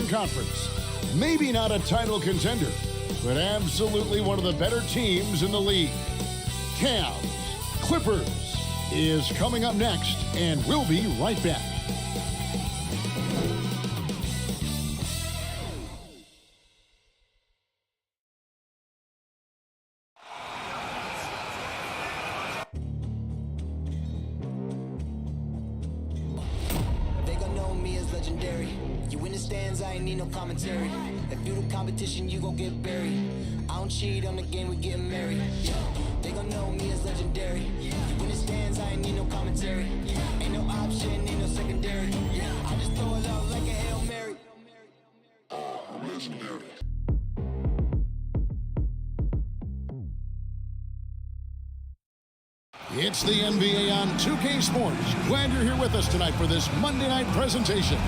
Western Conference. Maybe not a title contender, but absolutely one of the better teams in the league. Cavs Clippers is coming up next, and we'll be right back. They gon' know me as legendary. You in the stands, I ain't need no commentary. If you the competition, you gon' get buried. I don't cheat on the game, we getting married. They gon' know me as legendary. You in the stands, I ain't need no commentary. Ain't no option, ain't no secondary. I just throw it up like a Hail Mary. I'm legendary. It's the NBA on 2K Sports. Glad you're here with us tonight for this Monday night presentation.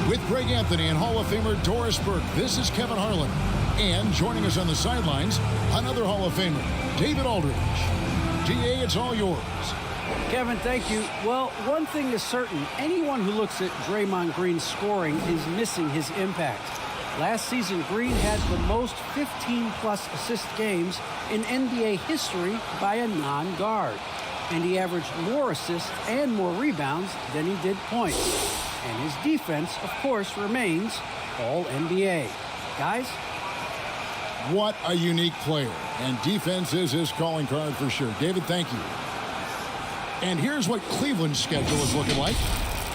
With Greg Anthony and Hall of Famer Doris Burke, this is Kevin Harlan. And joining us on the sidelines, another Hall of Famer, David Aldridge. DA, it's all yours. Kevin, thank you. Well, one thing is certain. Anyone who looks at Draymond Green's scoring is missing his impact. Last season, Green had the most 15-plus assist games in NBA history by a non-guard. And he averaged more assists and more rebounds than he did points. And his defense, of course, remains all-NBA. Guys? What a unique player. And defense is his calling card for sure. David, thank you. And here's what Cleveland's schedule is looking like.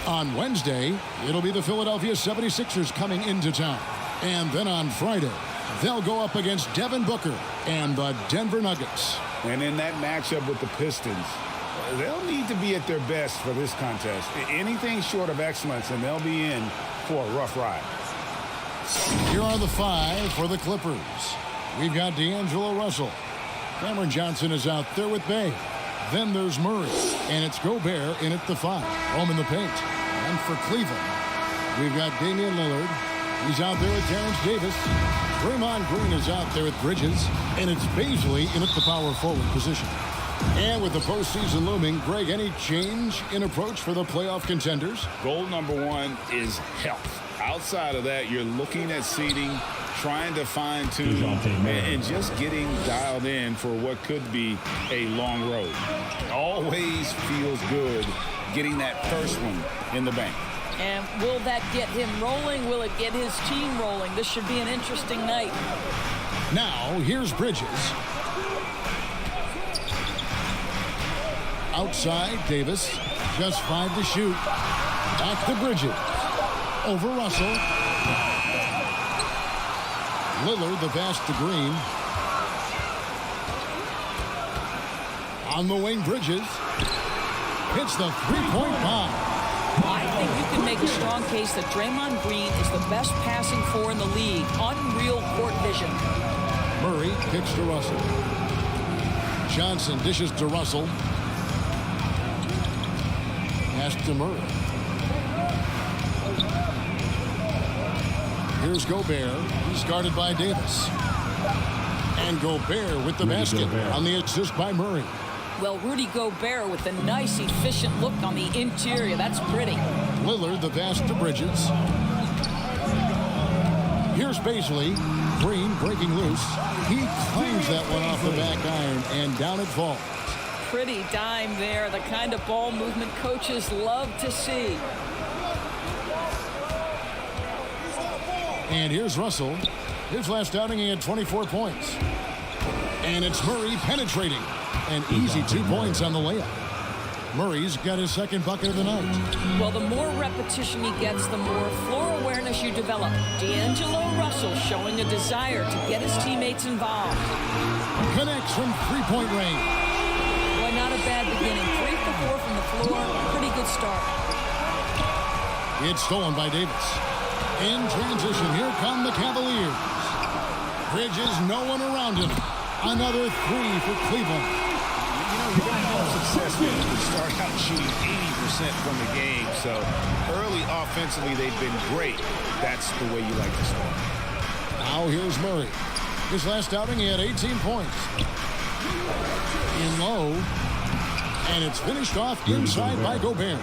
On Wednesday, it'll be the Philadelphia 76ers coming into town. And then on Friday, they'll go up against Devin Booker and the Denver Nuggets. And in that matchup with the Pistons, they'll need to be at their best for this contest. Anything short of excellence, and they'll be in for a rough ride. Here are the five for the Clippers. We've got D'Angelo Russell. Cameron Johnson is out there with Bay. Then there's Murray, and it's Gobert in at the five. Home in the paint. And for Cleveland, we've got Damian Lillard. He's out there with Terrence Davis. Draymond Green is out there with Bridges. And it's Bazley in at the power forward position. And with the postseason looming, Greg, any change in approach for the playoff contenders? Goal number one is health. Outside of that, you're looking at seeding, trying to fine-tune, and just getting dialed in for what could be a long road. Always feels good getting that first one in the bank. And will that get him rolling? Will it get his team rolling? This should be an interesting night. Now, here's Bridges. Outside, Davis. Just 5 to shoot. Back to Bridges. Over Russell. Lillard, the pass to Green. On the wing, Bridges. Hits the three-point bomb. I think you can make a strong case that Draymond Green is the best passing four in the league. Unreal court vision. Murray kicks to Russell. Johnson dishes to Russell. Pass to Murray. Here's Gobert. He's guarded by Davis. And Gobert with the basket on the assist by Murray. Well, Rudy Gobert with a nice, efficient look on the interior. That's pretty. Lillard, the pass to Bridges. Here's Bazley. Green breaking loose. He claims that one off the back iron, and down it falls. Pretty dime there. The kind of ball movement coaches love to see. And here's Russell. His last outing, he had 24 points. And it's Murray penetrating. An easy 2 points on the layup. Murray's got his second bucket of the night. Well, the more repetition he gets, the more floor awareness you develop. D'Angelo Russell showing a desire to get his teammates involved. Connects from three-point range. Boy, not a bad beginning. 3 for 4 from the floor. Pretty good start. It's stolen by Davis. In transition, here come the Cavaliers. Bridges, no one around him. Another 3 for Cleveland. You know, you're going to have success when you start out shooting 80% from the game. So early offensively, they've been great. That's the way you like to start. Now here's Murray. His last outing, he had 18 points. In low. And it's finished off inside by Gobert.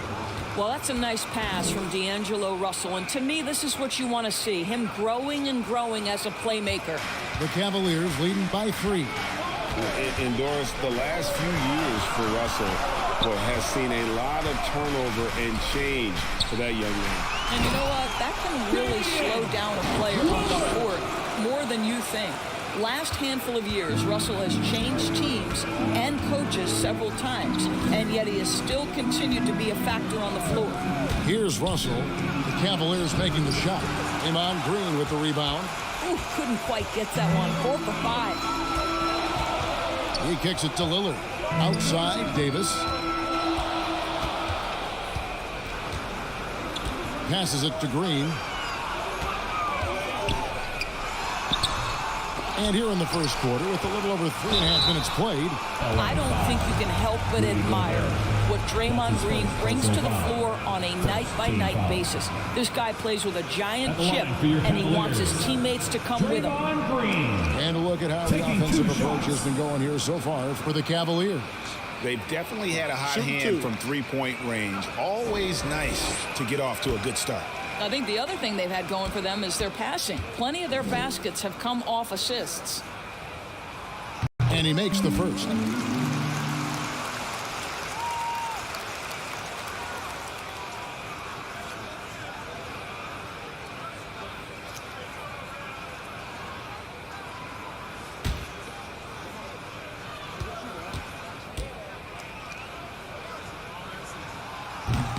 Well, that's a nice pass from D'Angelo Russell. And to me, this is what you want to see. Him growing and growing as a playmaker. The Cavaliers leading by 3. Doris, the last few years for Russell has seen a lot of turnover and change for that young man. And you know what? That can really slow down a player on the court more than you think. Last handful of years, Russell has changed teams and coaches several times, and yet he has still continued to be a factor on the floor. Here's Russell. The Cavaliers making the shot. Draymond Green with the rebound. Ooh, couldn't quite get that one. 4 for 5. He kicks it to Lillard. Outside, Davis. Passes it to Green. And here in the first quarter, with a little over 3.5 minutes played. I don't think you can help but admire what Draymond Green brings to the floor on a night-by-night basis. This guy plays with a giant chip, and he wants his teammates to come with him. And a look at how the offensive approach has been going here so far for the Cavaliers. They've definitely had a hot hand from three-point range. Always nice to get off to a good start. I think the other thing they've had going for them is their passing. Plenty of their baskets have come off assists. And he makes the first.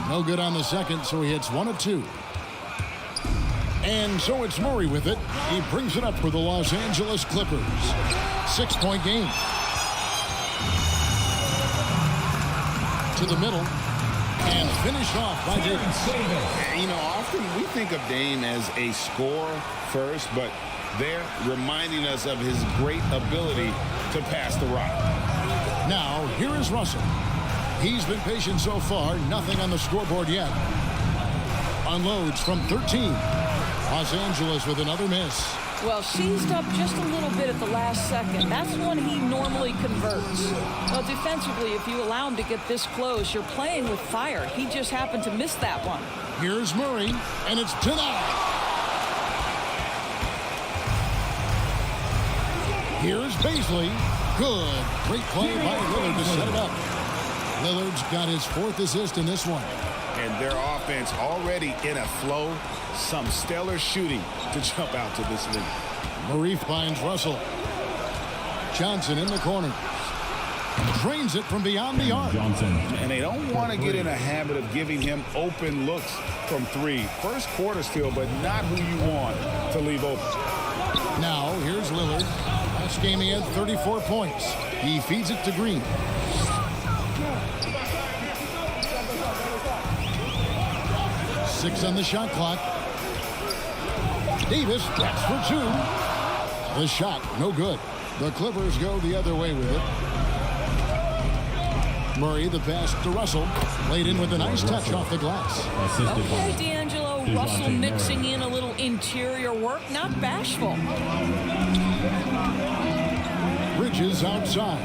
No good on the second, so he hits 1 of 2. And so it's Murray with it. He brings it up for the Los Angeles Clippers. 6-point game. To the middle. And finished off by Davis. You know, often we think of Dame as a scorer first, but they're reminding us of his great ability to pass the rock. Now, here is Russell. He's been patient so far. Nothing on the scoreboard yet. Unloads from 13. Los Angeles with another miss. Well, seized up just a little bit at the last second. That's when he normally converts. Well, defensively, if you allow him to get this close, you're playing with fire. He just happened to miss that one. Here's Murray, and it's denied. Here's Baisley. Good. Great play by Lillard to set it up. Lillard's got his 4th assist in this one. And their offense already in a flow. Some stellar shooting to jump out to this lead. Murray finds Russell. Johnson in the corner. Drains it from beyond the arc. And they don't want to get in a habit of giving him open looks from 3. First quarter still, but not who you want to leave open. Now, here's Lillard. Last game he had 34 points. He feeds it to Green. Six on the shot clock. Davis, that's for 2. The shot, no good. The Clippers go the other way with it. Murray, the pass to Russell. Laid in with a nice touch off the glass. Okay, D'Angelo Russell mixing in a little interior work, not bashful. Bridges outside.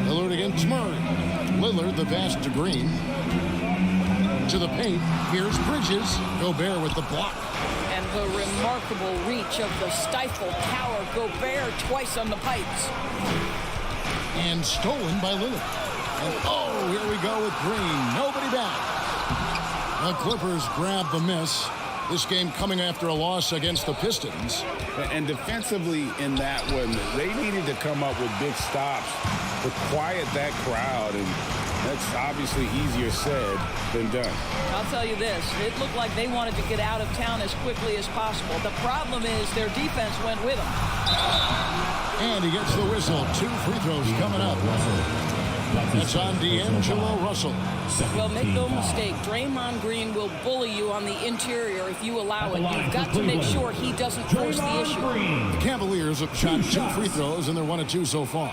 Lillard against Murray. Lillard, the pass to Green. To the paint. Here's Bridges. Gobert with the block. And the remarkable reach of the stifle tower. Gobert twice on the pipes. And stolen by Lillard. And oh, here we go with Green. Nobody back. The Clippers grab the miss. This game coming after a loss against the Pistons. And defensively in that one, they needed to come up with big stops to quiet that crowd. And that's obviously easier said than done. I'll tell you this, it looked like they wanted to get out of town as quickly as possible. The problem is their defense went with them. And he gets the whistle. 2 free throws coming up. That's on D'Angelo Russell. Well, make no mistake, Draymond Green will bully you on the interior if you allow it. You've got to make sure he doesn't force the issue. The Cavaliers have shot 2 free throws, and they're 1 of 2 so far.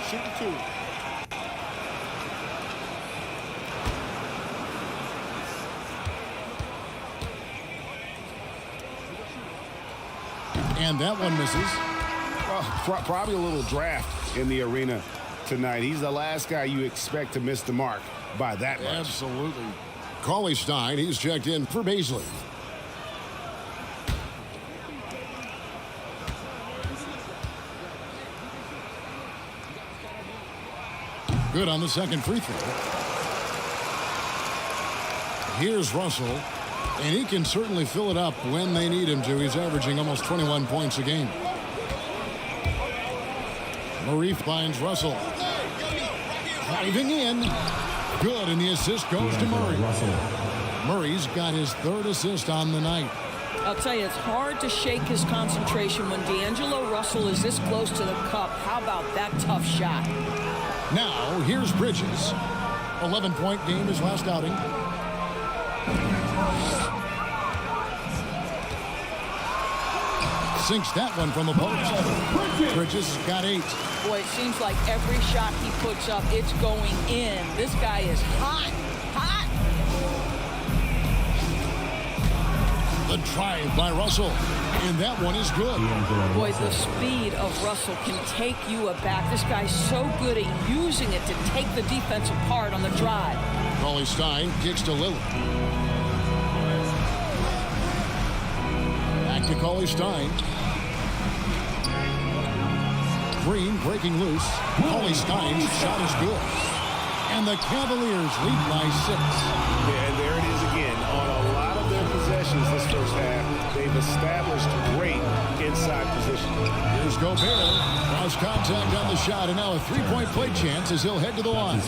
Shoot 2. And that one misses. probably a little draft in the arena tonight. He's the last guy you expect to miss the mark by that much. Absolutely. Cauley Stein, he's checked in for Baisley. Good on the second free throw. Here's Russell, and he can certainly fill it up when they need him to. He's averaging almost 21 points a game. Marif finds Russell. Driving in. Good, and the assist goes to Murray. Murray's got his third assist on the night. I'll tell you, it's hard to shake his concentration when D'Angelo Russell is this close to the cup. How about that tough shot? Now, here's Bridges. 11-point game his last outing. Sinks that one from the post. Bridges got 8. Boy, it seems like every shot he puts up, it's going in. This guy is hot, hot. The drive by Russell, and that one is good. Boy, the speed of Russell can take you aback. This guy's so good at using it to take the defense apart on the drive. Cauley Stein kicks to Lillard. Back to Cauley Stein. Green breaking loose. Cauley Stein's shot is good. And the Cavaliers lead by 6. Yeah, and there it is again. On a lot of their possessions this first half, they've established great inside position. Here's Gobert. Cross contact on the shot, and now a three-point play chance as he'll head to the line.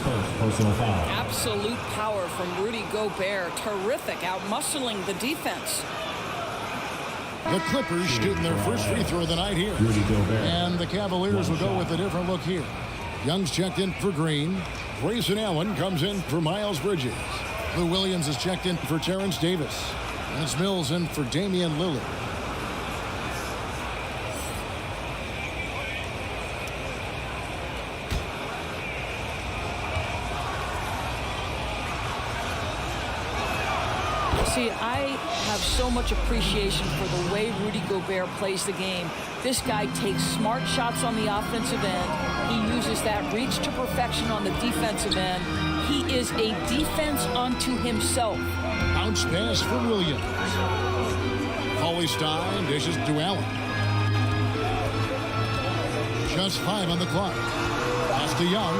Absolute power from Rudy Gobert. Terrific, out-muscling the defense. The Clippers shooting their first free throw of the night here. And the Cavaliers will go with a different look here. Young's checked in for Green. Grayson Allen comes in for Miles Bridges. Lou Williams is checked in for Terrence Davis. And it's Mills in for Damian Lillard. See, I have so much appreciation for the way Rudy Gobert plays the game. This guy takes smart shots on the offensive end. He uses that reach to perfection on the defensive end. He is a defense unto himself. Bounce pass for Williams. Cauley Stein dishes to Allen. Just 5 on the clock. Pass to Young.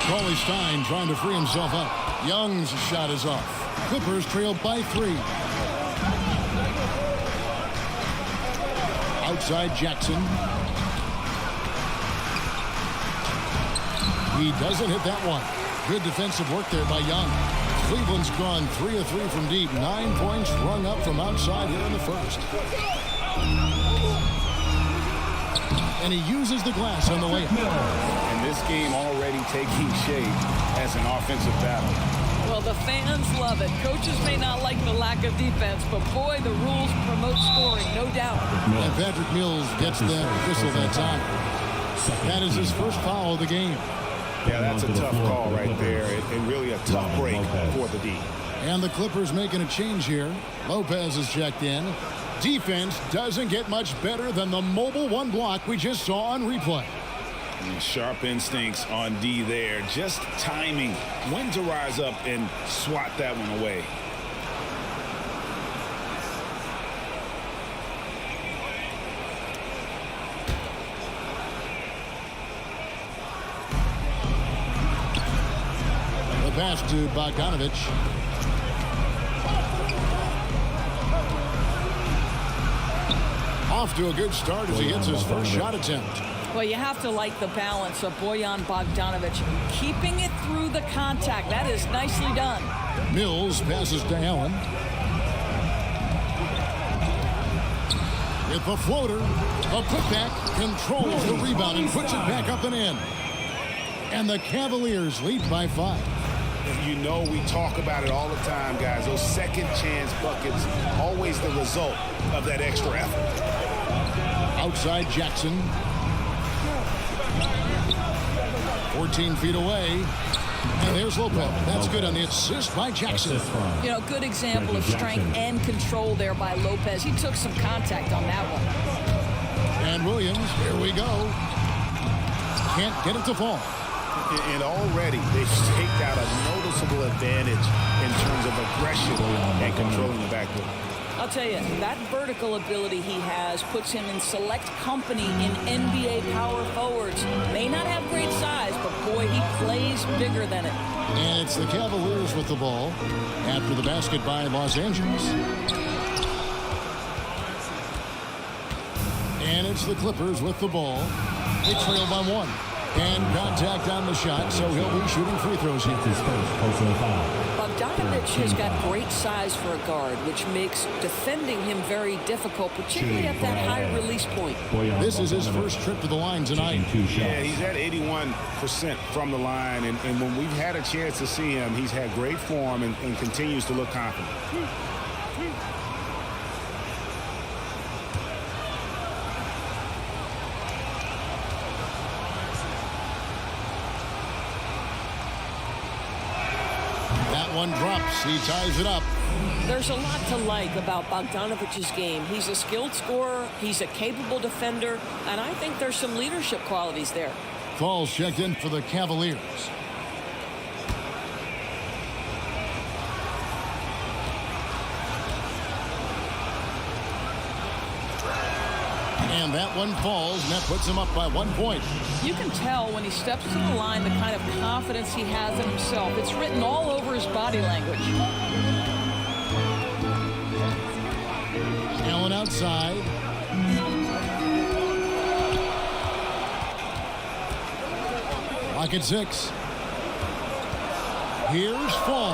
Cauley Stein trying to free himself up. Young's shot is off. Clippers trail by 3. Outside Jackson. He doesn't hit that one. Good defensive work there by Young. Cleveland's gone 3 of 3 from deep. 9 points rung up from outside here in the first. And he uses the glass on the layup. And this game already taking shape as an offensive battle. Well, the fans love it. Coaches may not like the lack of defense, but boy, the rules promote scoring, no doubt. And Patrick Mills gets that whistle that time. That is his first foul of the game. Yeah, that's a tough call right there, and really a tough break for the D. And the Clippers making a change here. Lopez is checked in. Defense doesn't get much better than the mobile one block we just saw on replay. Sharp instincts on D there. Just timing when to rise up and swat that one away. The pass to Bogdanovich. Off to a good start as he hits his first shot attempt. Well, you have to like the balance of Bojan Bogdanović keeping it through the contact. That is nicely done. Mills passes to Allen. With the floater, a putback, controls the rebound and puts it back up and in. And the Cavaliers lead by 5. You know, we talk about it all the time, guys. Those second chance buckets, always the result of that extra effort. Outside Jackson. 14 feet away. And there's Lopez. That's good on the assist by Jackson. You know, good example of strength and control there by Lopez. He took some contact on that one. And Williams, here we go. Can't get it to fall. And already they've staked out a noticeable advantage in terms of aggression and controlling the backcourt. I'll tell you, that vertical ability he has puts him in select company in NBA power forwards. May not have great size, but boy, he plays bigger than it. And it's the Cavaliers with the ball after the basket by Los Angeles. And it's the Clippers with the ball. They trail by 1. And contact on the shot, so he'll be shooting free throws here. Bogdanovich has got great size for a guard, which makes defending him very difficult, particularly at that high release point. This is his first trip to the line tonight. Yeah, he's at 81% from the line, and when we've had a chance to see him, he's had great form and continues to look confident. One drops. He ties it up. There's a lot to like about Bogdanovich's game. He's a skilled scorer. He's a capable defender. And I think there's some leadership qualities there. Falls checked in for the Cavaliers. And that one falls, and that puts him up by 1 point. You can tell when he steps to the line the kind of confidence he has in himself. It's written all over his body language. Allen outside. Clock at 6. Here's Fall.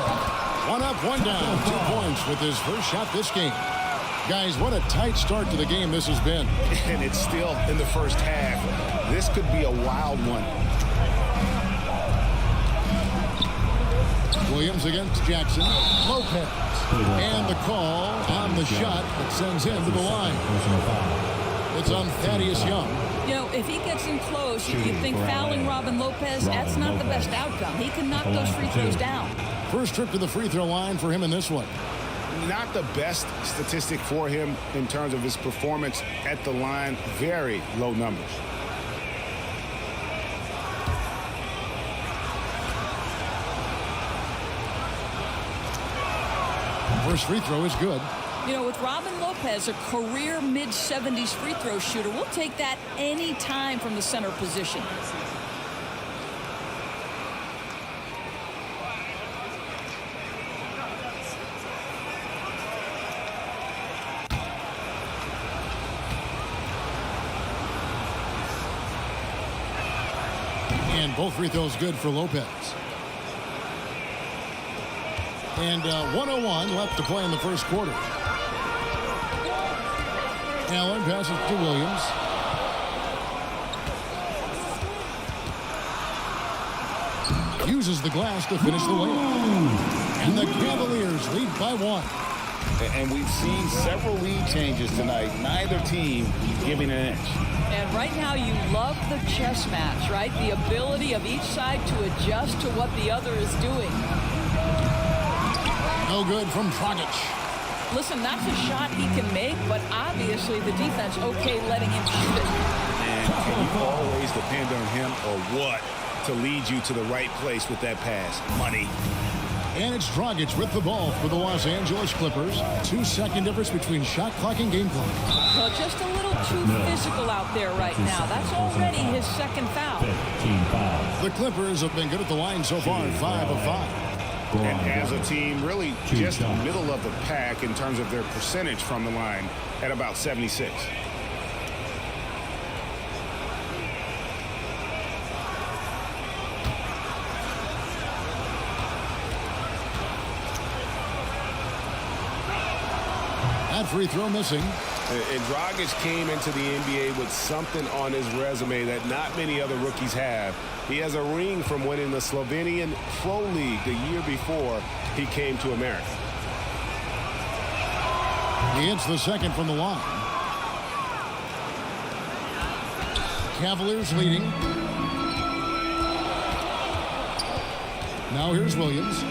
1 up, 1 down. 2 points with his first shot this game. Guys, what a tight start to the game this has been. And it's still in the first half. This could be a wild one. Williams against Jackson. Lopez. And the call on the shot that sends him to the line. It's on Thaddeus Young. You know, if he gets in close, you think fouling Robin Lopez, that's not the best outcome. He can knock those free throws down. First trip to the free throw line for him in this one. Not the best statistic for him in terms of his performance at the line. Very low numbers. First free throw is good. You know, with Robin Lopez, a career mid-70s free throw shooter, we'll take that any time from the center position. And both free throws good for Lopez. And 1:01 left to play in the first quarter. Allen passes to Williams. Uses the glass to finish the layup. And the Cavaliers lead by 1. And we've seen several lead changes tonight. Neither team giving an inch. And right now you love the chess match, right? The ability of each side to adjust to what the other is doing. No good from Dragic. Listen, that's a shot he can make, but obviously the defense okay letting him shoot it. And can you always depend on him or what to lead you to the right place with that pass? Money. And it's Dragic with the ball for the Los Angeles Clippers. 2-second difference between shot clock and game clock. Well, just a little too physical out there right now. That's already his second foul. The Clippers have been good at the line so far, 5 of 5. And as a team, really just middle of the pack in terms of their percentage from the line at about 76. That free throw missing. And Dragic came into the NBA with something on his resume that not many other rookies have. He has a ring from winning the Slovenian Pro League the year before he came to America. He hits the second from the line. Cavaliers leading. Now here's Williams.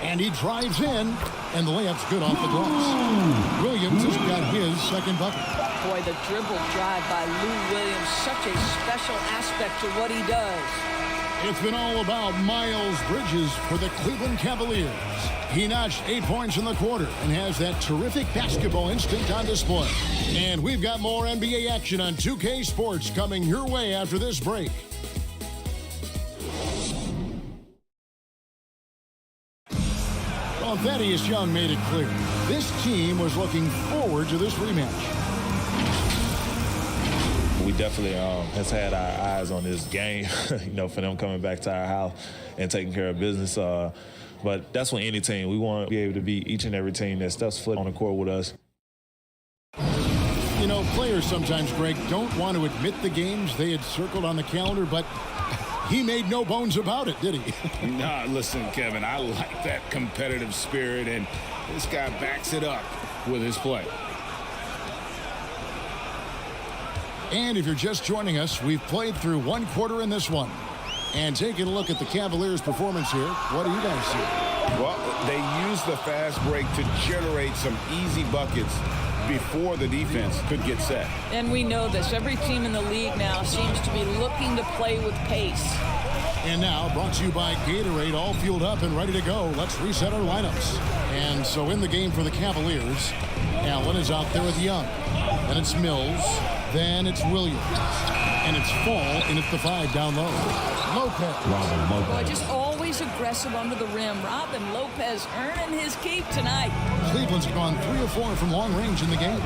And he drives in, and the layup's good off the glass. Williams has got his second bucket. Boy, the dribble drive by Lou Williams, such a special aspect to what he does. It's been all about Miles Bridges for the Cleveland Cavaliers. He notched 8 points in the quarter and has that terrific basketball instinct on display. And we've got more NBA action on 2K Sports coming your way after this break. Well, Thaddeus Young made it clear. This team was looking forward to this rematch. We definitely has had our eyes on this game, for them coming back to our house and taking care of business. But that's when any team, we want to be able to beat each and every team that steps foot on the court with us. Players sometimes, Greg, don't want to admit the games they had circled on the calendar, but he made no bones about it, did he? Nah, listen, Kevin, I like that competitive spirit, and this guy backs it up with his play. And if you're just joining us, we've played through one quarter in this one. And taking a look at the Cavaliers' performance here, what do you guys see? Well, they used the fast break to generate some easy buckets before the defense could get set. And we know this. Every team in the league now seems to be looking to play with pace. And now, brought to you by Gatorade, all fueled up and ready to go. Let's reset our lineups. And so in the game for the Cavaliers, Allen is out there with Young. Then it's Mills. Then it's Williams. And it's Fall in at the 5 down low. Lopez. Boy, just always aggressive under the rim. Robin Lopez earning his keep tonight. Cleveland's gone 3 of 4 from long range in the game.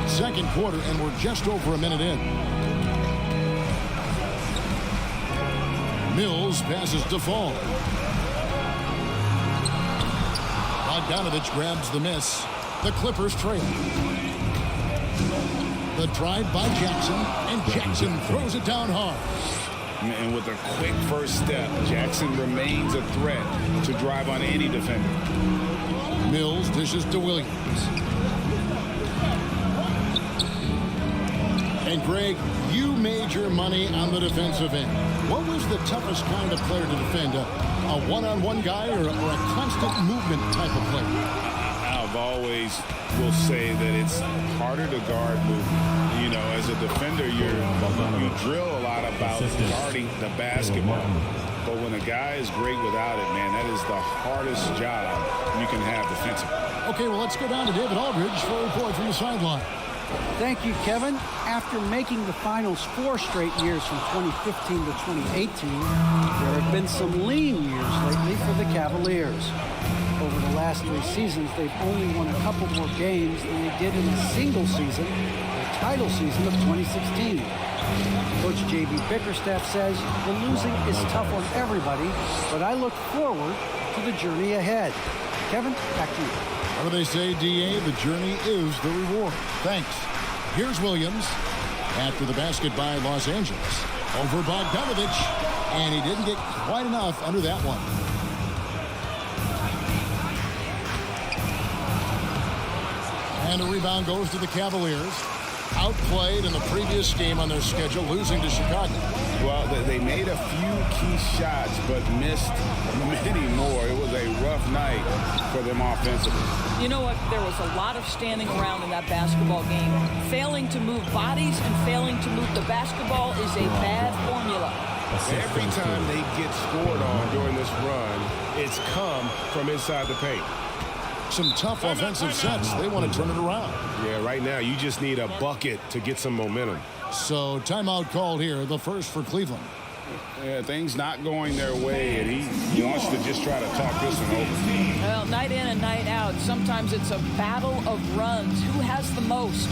Second quarter, and we're just over a minute in. Mills passes to Fall. Bogdanovich grabs the miss. The Clippers trail. The drive by Jackson, and Jackson throws it down hard. And with a quick first step, Jackson remains a threat to drive on any defender. Mills dishes to Williams. And Greg, you made your money on the defensive end. What was the toughest kind of player to defend? A one-on-one guy or a constant movement type of player? I've always will say that it's harder to guard movement. As a defender, you drill a lot about guarding the basketball. But when a guy is great without it, man, that is the hardest job you can have defensively. Okay, well, let's go down to David Aldridge for a report from the sideline. Thank you, Kevin. After making the finals 4 straight years from 2015 to 2018, there have been some lean years lately for the Cavaliers. Over the last 3 seasons, they've only won a couple more games than they did in a single season, the title season of 2016. Coach J.B. Bickerstaff says the losing is tough on everybody, but I look forward to the journey ahead. Kevin, back to you. What do they say, D.A.? The journey is the reward. Thanks. Here's Williams after the basket by Los Angeles. Over Bogdanovich, and he didn't get quite enough under that one. And the rebound goes to the Cavaliers. Outplayed in the previous game on their schedule, losing to Chicago. Well, they made a few key shots, but missed many more. It was a rough night for them offensively. You know what? There was a lot of standing around in that basketball game. Failing to move bodies and failing to move the basketball is a bad formula. Every time they get scored on during this run, it's come from inside the paint. Some tough offensive sets. They want to turn it around. Yeah, right now you just need a bucket to get some momentum. So timeout called here, the first for Cleveland. Yeah, things not going their way, and he wants to just try to talk this one over. Well, night in and night out, sometimes it's a battle of runs. Who has the most?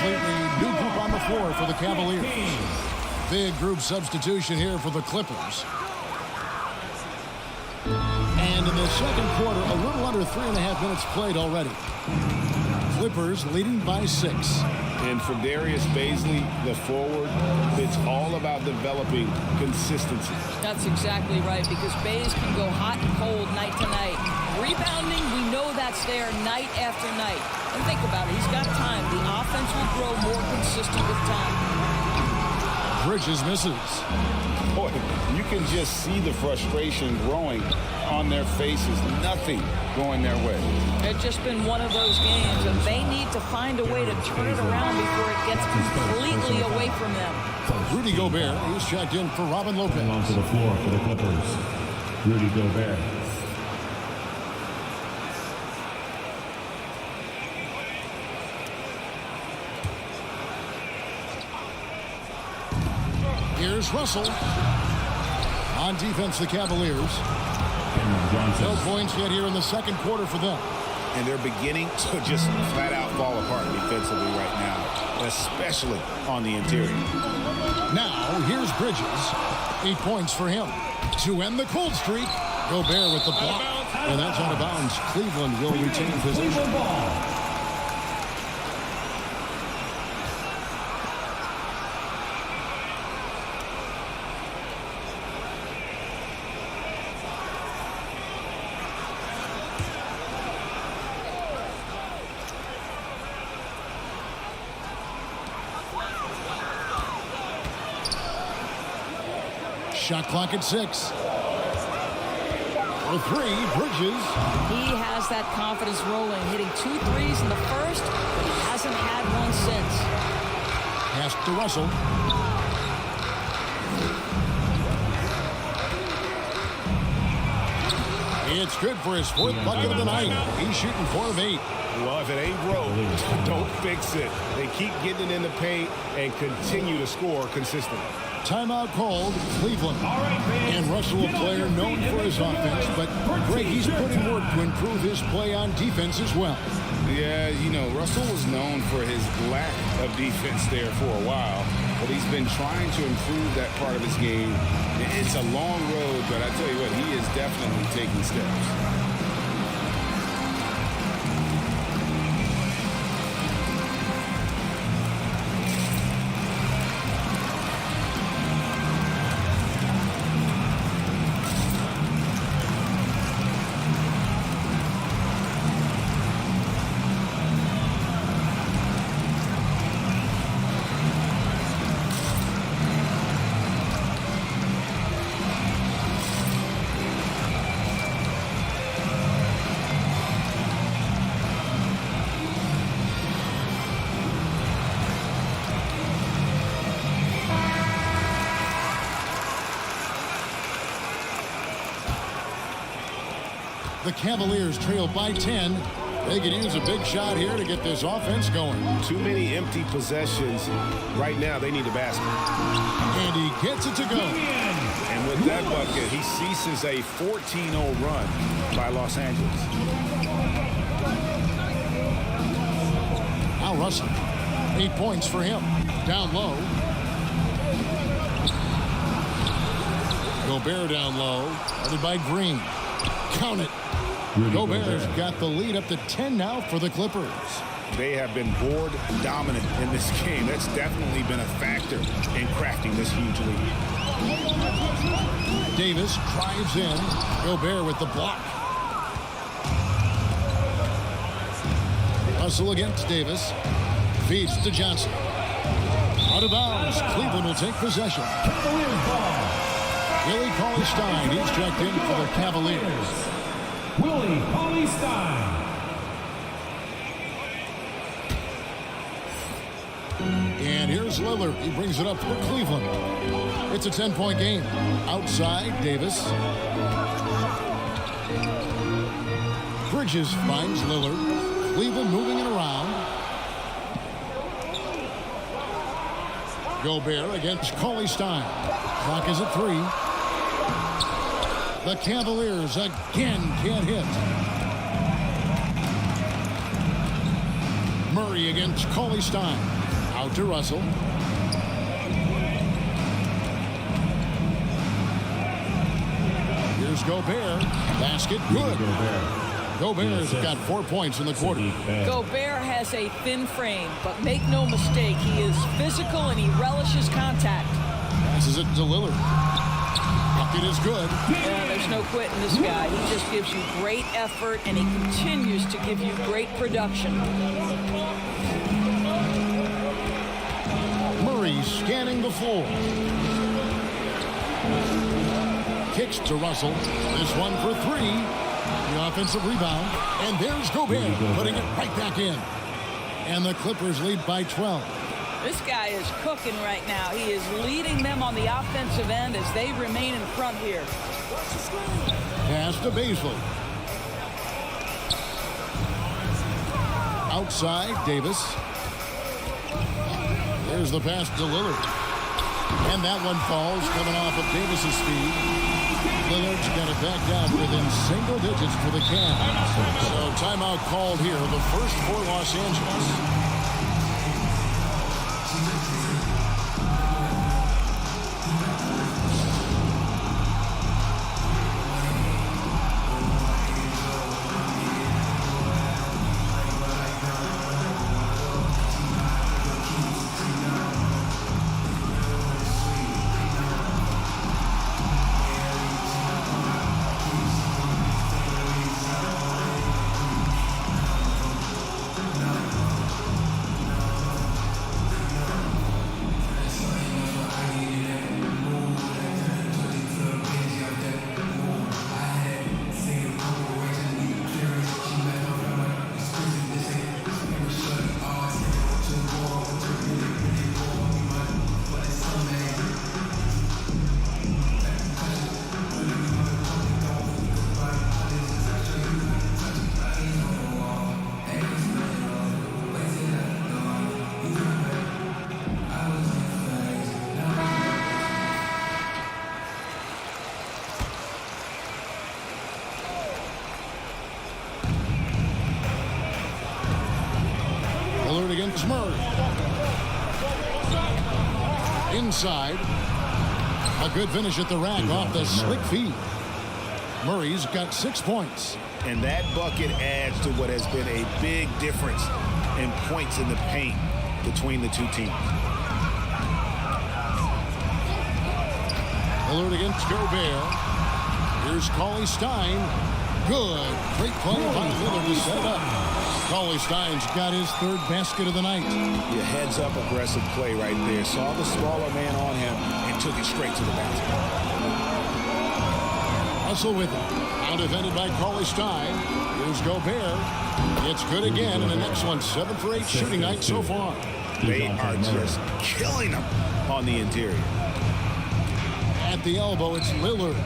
completely new group on the floor for the Cavaliers. Big group substitution here for the Clippers. And in the second quarter, a little under 3.5 minutes played already. Clippers leading by 6. And for Darius Bazley, the forward, it's all about developing consistency. That's exactly right, because Baze can go hot and cold night to night. Rebounding, we know that's there night after night. And think about it, he's got time. The offense will grow more consistent with time. Bridges misses. Boy, you can just see the frustration growing on their faces. Nothing going their way. It's just been one of those games, and they need to find a way to turn it around before it gets completely away from them. Rudy Gobert, he's checked in for Robin Lopez. Onto the floor for the Clippers, Rudy Gobert. Here's Russell. On defense, the Cavaliers. No points yet here in the second quarter for them. And they're beginning to just flat out fall apart defensively right now, especially on the interior. Now, here's Bridges. 8 points for him. To end the cold streak, Gobert with the block. And that's out of bounds. Cleveland will retain possession. Shot clock at 6. For 3, Bridges. He has that confidence rolling, hitting 2 threes in the first, but he hasn't had one since. Pass to Russell. It's good for his 4th bucket of the night. He's shooting 4 of 8. Well, if it ain't broke, don't fix it. They keep getting it in the paint and continue to score consistently. Timeout called, Cleveland. And Russell, a player known for his offense, but Greg, he's putting work to improve his play on defense as well. Yeah, you know, Russell was known for his lack of defense there for a while, but he's been trying to improve that part of his game. It's a long road, but I tell you what, he is definitely taking steps. The Cavaliers trail by 10. They could use a big shot here to get this offense going. Too many empty possessions. Right now, they need a basket. And he gets it to go. And with that bucket, he ceases a 14-0 run by Los Angeles. Now Russell. 8 points for him. Down low. Gobert down low. Headed by Green. Count it. Gobert's got the lead up to 10 now for the Clippers. They have been board dominant in this game. That's definitely been a factor in crafting this huge lead. Davis drives in. Gobert with the block. Russell against Davis. Feeds to Johnson. Out of bounds. Cleveland will take possession. Willie Cauley-Stein, he's checked in for the Cavaliers. Willie Cauley-Stein. And here's Lillard. He brings it up for Cleveland. It's a 10-point game. Outside, Davis. Bridges finds Lillard. Cleveland moving it around. Gobert against Cauley-Stein. Clock is at 3. The Cavaliers again can't hit. Murray against Cauley-Stein. Out to Russell. Here's Gobert. Basket good. Gobert's got 4 points in the quarter. Gobert has a thin frame, but make no mistake, he is physical and he relishes contact. Passes it to Lillard. Bucket is good. Yeah, there's no quitting this guy. He just gives you great effort, and he continues to give you great production. Murray scanning the floor. Kicks to Russell. This one for three. The offensive rebound. And there's Gobert putting it right back in. And the Clippers lead by 12. This guy is cooking right now. He is leading them on the offensive end as they remain in front here. Pass to Baisley. Outside, Davis. There's the pass to Lillard. And that one falls, coming off of Davis's speed. Lillard's got it back down within single digits for the Cavs. So timeout called here, the first for Los Angeles. Lillard against Murray. Inside. A good finish at the rack off the slick feed. Murray's got 6 points. And that bucket adds to what has been a big difference in points in the paint between the two teams. Lillard against Gobert. Here's Cauley-Stein. Good. Great play by Lillard to set up. Cauley-Stein's got his third basket of the night. Your heads-up aggressive play right there. Saw the smaller man on him and took it straight to the basket. Russell with it. Now defended by Cauley-Stein. Here's Gobert. It's good again, and the next one 7 for 8 shooting night so far. They are just killing them on the interior. At the elbow, it's Lillard.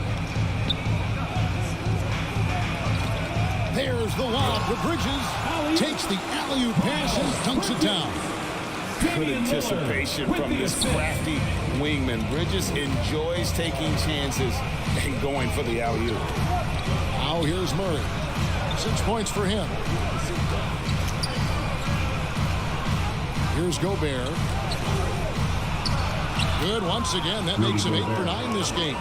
There's the lob to Bridges. Takes the alley-oop pass and dunks it down. Good anticipation from this crafty wingman. Bridges enjoys taking chances and going for the alley-oop. Now here's Murray. 6 points for him. Here's Gobert. Good once again. That makes him 8 for 9 this game.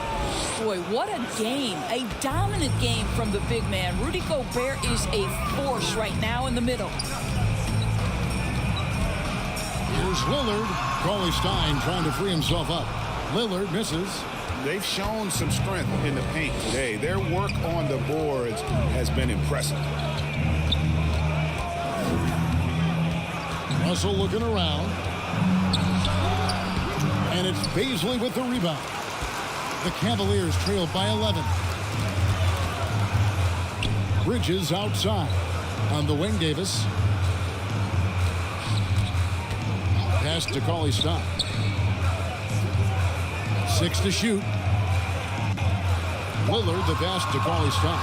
Boy, what a game. A dominant game from the big man. Rudy Gobert is a force right now in the middle. Here's Lillard. Cauley-Stein trying to free himself up. Lillard misses. They've shown some strength in the paint today. Their work on the boards has been impressive. Russell looking around. And it's Baisley with the rebound. The Cavaliers trail by 11. Bridges outside. On the wing, Davis. Pass to Cauley-Stein. 6 to shoot. Lillard, the pass to Cauley-Stein.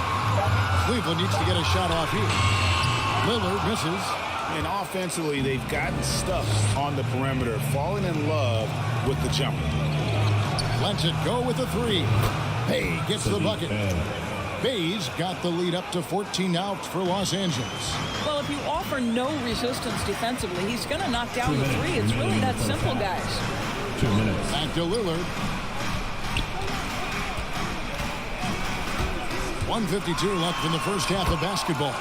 Cleveland needs to get a shot off here. Lillard misses. And offensively, they've gotten stuck on the perimeter, falling in love with the jumper. Lets it go with the 3. Hey, gets the bucket. Bay's got the lead up to 14 out for Los Angeles. Well, if you offer no resistance defensively, he's going to knock down the three. It's really that simple, guys. 2 minutes. Back to Lillard. 1:52 left in the first half of basketball.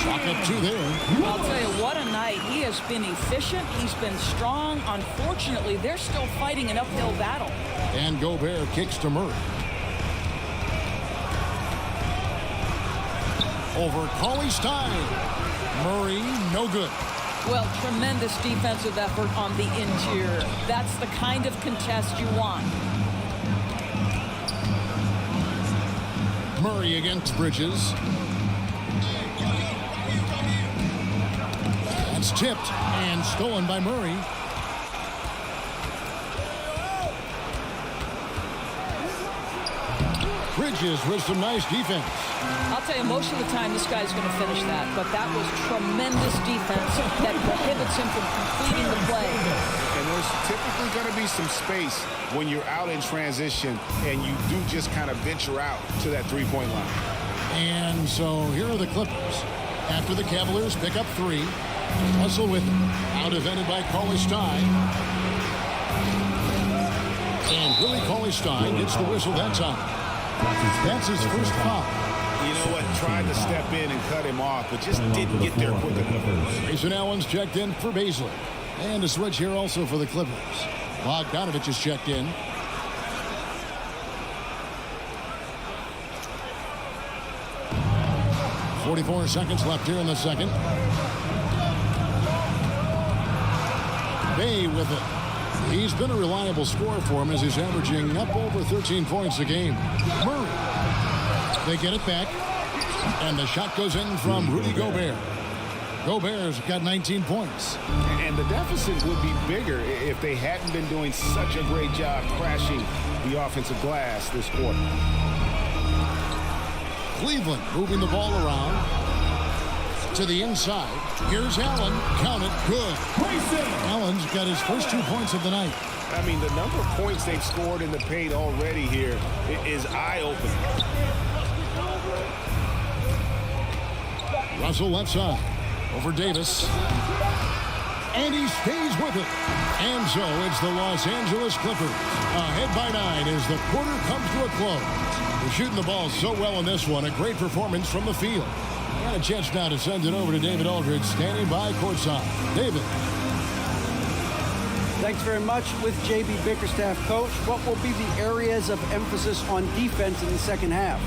Chalk up 2 there. I'll tell you, what a night. He has been efficient. He's been strong. Unfortunately, they're still fighting an uphill battle. And Gobert kicks to Murray. Over Cauley-Stein. Murray, no good. Well, tremendous defensive effort on the interior. That's the kind of contest you want. Murray against Bridges. That's tipped and stolen by Murray. Bridges with some nice defense. I'll tell you, most of the time this guy's going to finish that, but that was tremendous defense that prohibits him from completing the play. And there's typically going to be some space when you're out in transition and you do just kind of venture out to that three-point line. And so here are the Clippers. After the Cavaliers pick up 3, Russell with it. Out defended by Cauley-Stein. And Willie Cauley-Stein gets the whistle that time. That's his first foul. You know what? Tried to step in and cut him off, but just didn't get there quick enough. Grayson Allen's checked in for Baisley. And a switch here also for the Clippers. Bogdanovich is checked in. .44 seconds left here in the second. Bay with it. He's been a reliable scorer for him as he's averaging up over 13 points a game. Murray. They get it back. And the shot goes in from Rudy Gobert. Gobert's got 19 points. And the deficit would be bigger if they hadn't been doing such a great job crashing the offensive glass this quarter. Cleveland moving the ball around to the inside. Here's Allen. Count it. Good. Allen's got his first 2 points of the night. I mean, the number of points they've scored in the paint already here is eye-opening. Russell left side. Over Davis. And he stays with it. And so it's the Los Angeles Clippers. Ahead by 9 as the quarter comes to a close. They're shooting the ball so well in this one. A great performance from the field. Got a chance now to send it over to David Aldridge, standing by courtside. David. Thanks very much. With J.B. Bickerstaff, coach, what will be the areas of emphasis on defense in the second half?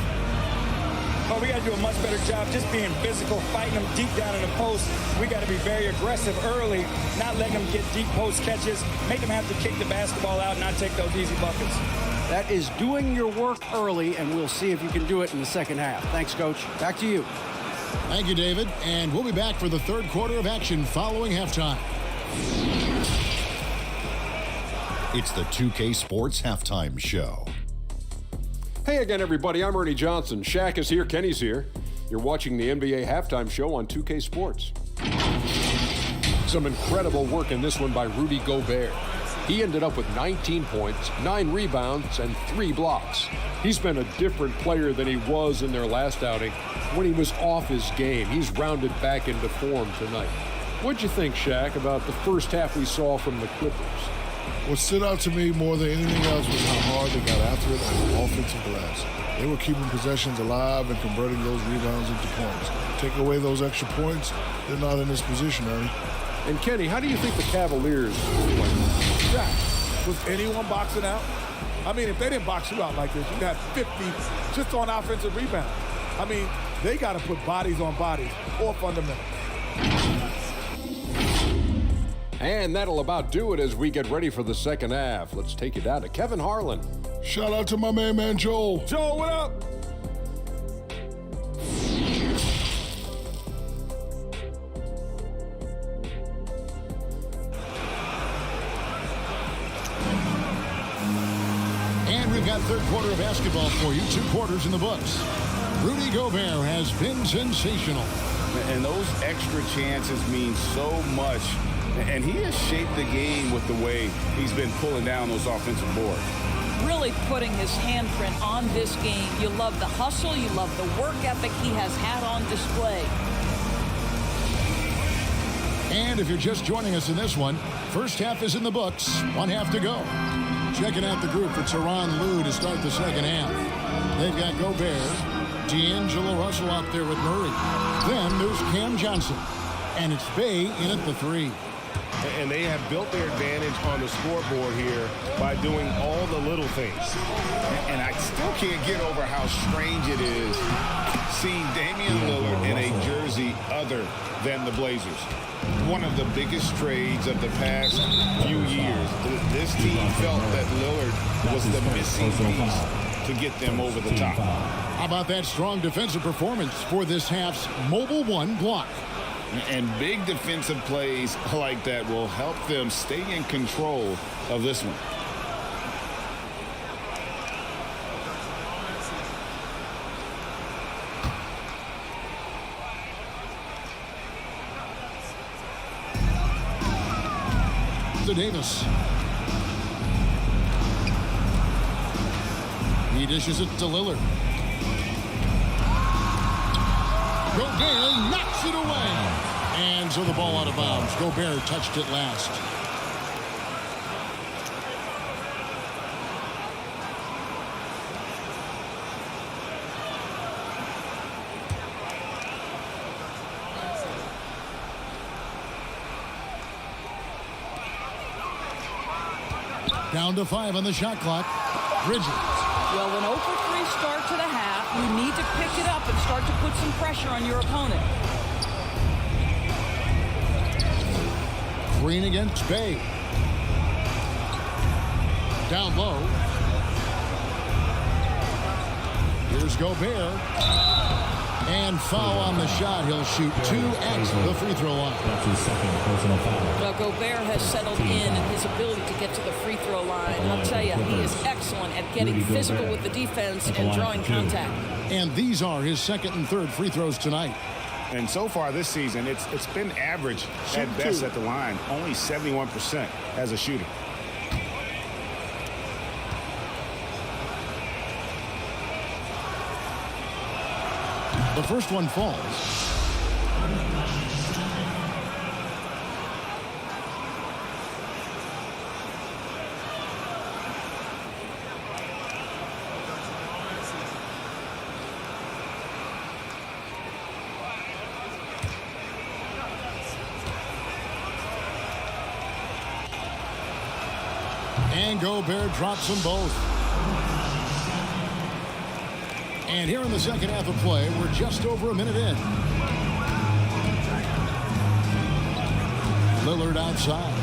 Oh, we got to do a much better job just being physical, fighting them deep down in the post. We got to be very aggressive early, not letting them get deep post catches, make them have to kick the basketball out, not take those easy buckets. That is doing your work early, and we'll see if you can do it in the second half. Thanks, Coach. Back to you. Thank you, David. And we'll be back for the third quarter of action following halftime. It's the 2K Sports Halftime Show. Hey again, everybody. I'm Ernie Johnson. Shaq is here. Kenny's here. You're watching the NBA Halftime Show on 2K Sports. Some incredible work in this one by Rudy Gobert. He ended up with 19 points, 9 rebounds, and 3 blocks. He's been a different player than he was in their last outing when he was off his game. He's rounded back into form tonight. What'd you think, Shaq, about the first half we saw from the Clippers? What stood out to me more than anything else was how hard they got after it on the offensive glass. They were keeping possessions alive and converting those rebounds into points. Take away those extra points, they're not in this position, Ernie. And Kenny, how do you think the Cavaliers played? Jack, was anyone boxing out? I mean, if they didn't box you out like this, you'd have 50 just on offensive rebounds. I mean, they got to put bodies on bodies or fundamentals. And that'll about do it as we get ready for the second half. Let's take you down to Kevin Harlan. Shout out to my man Joel. Joel, what up? And we've got third quarter of basketball for you. 2 quarters in the books. Rudy Gobert has been sensational. And those extra chances mean so much. And he has shaped the game with the way he's been pulling down those offensive boards. really putting his handprint on this game. You love the hustle. You love the work ethic he has had on display. And if you're just joining us in this one, first half is in the books. 1 half to go. Checking out the group for Tyronn Lue to start the second half. They've got Gobert, D'Angelo Russell out there with Murray. Then there's Cam Johnson. And it's Bey in at the 3. And they have built their advantage on the scoreboard here by doing all the little things. And I still can't get over how strange it is seeing Damian Lillard in a jersey other than the Blazers. One of the biggest trades of the past few years. This team felt that Lillard was the missing piece to get them over the top. How about that strong defensive performance for this half's Mobile One block? And big defensive plays like that will help them stay in control of this one. To Davis. He dishes it to Lillard. Gobert knocks it away. And so the ball out of bounds. Gobert touched it last. Down to 5 on the shot clock. Bridges. Well, an 0 for 3 start to the half, you need to pick it up and start to put some pressure on your opponent. Green against Bey. Down low. Here's Gobert. And foul on the shot. He'll shoot 2 at the free throw line. That's his second personal foul. Well, Gobert has settled in his ability to get to the free throw line. I'll tell you, he is excellent at getting physical with the defense and drawing contact. And these are his second and third free throws tonight. And so far this season, it's been average at best at the line. Only 71% as a shooter. The first one falls. And Gobert drops them both. And here in the second half of play, we're just over a minute in. Lillard outside.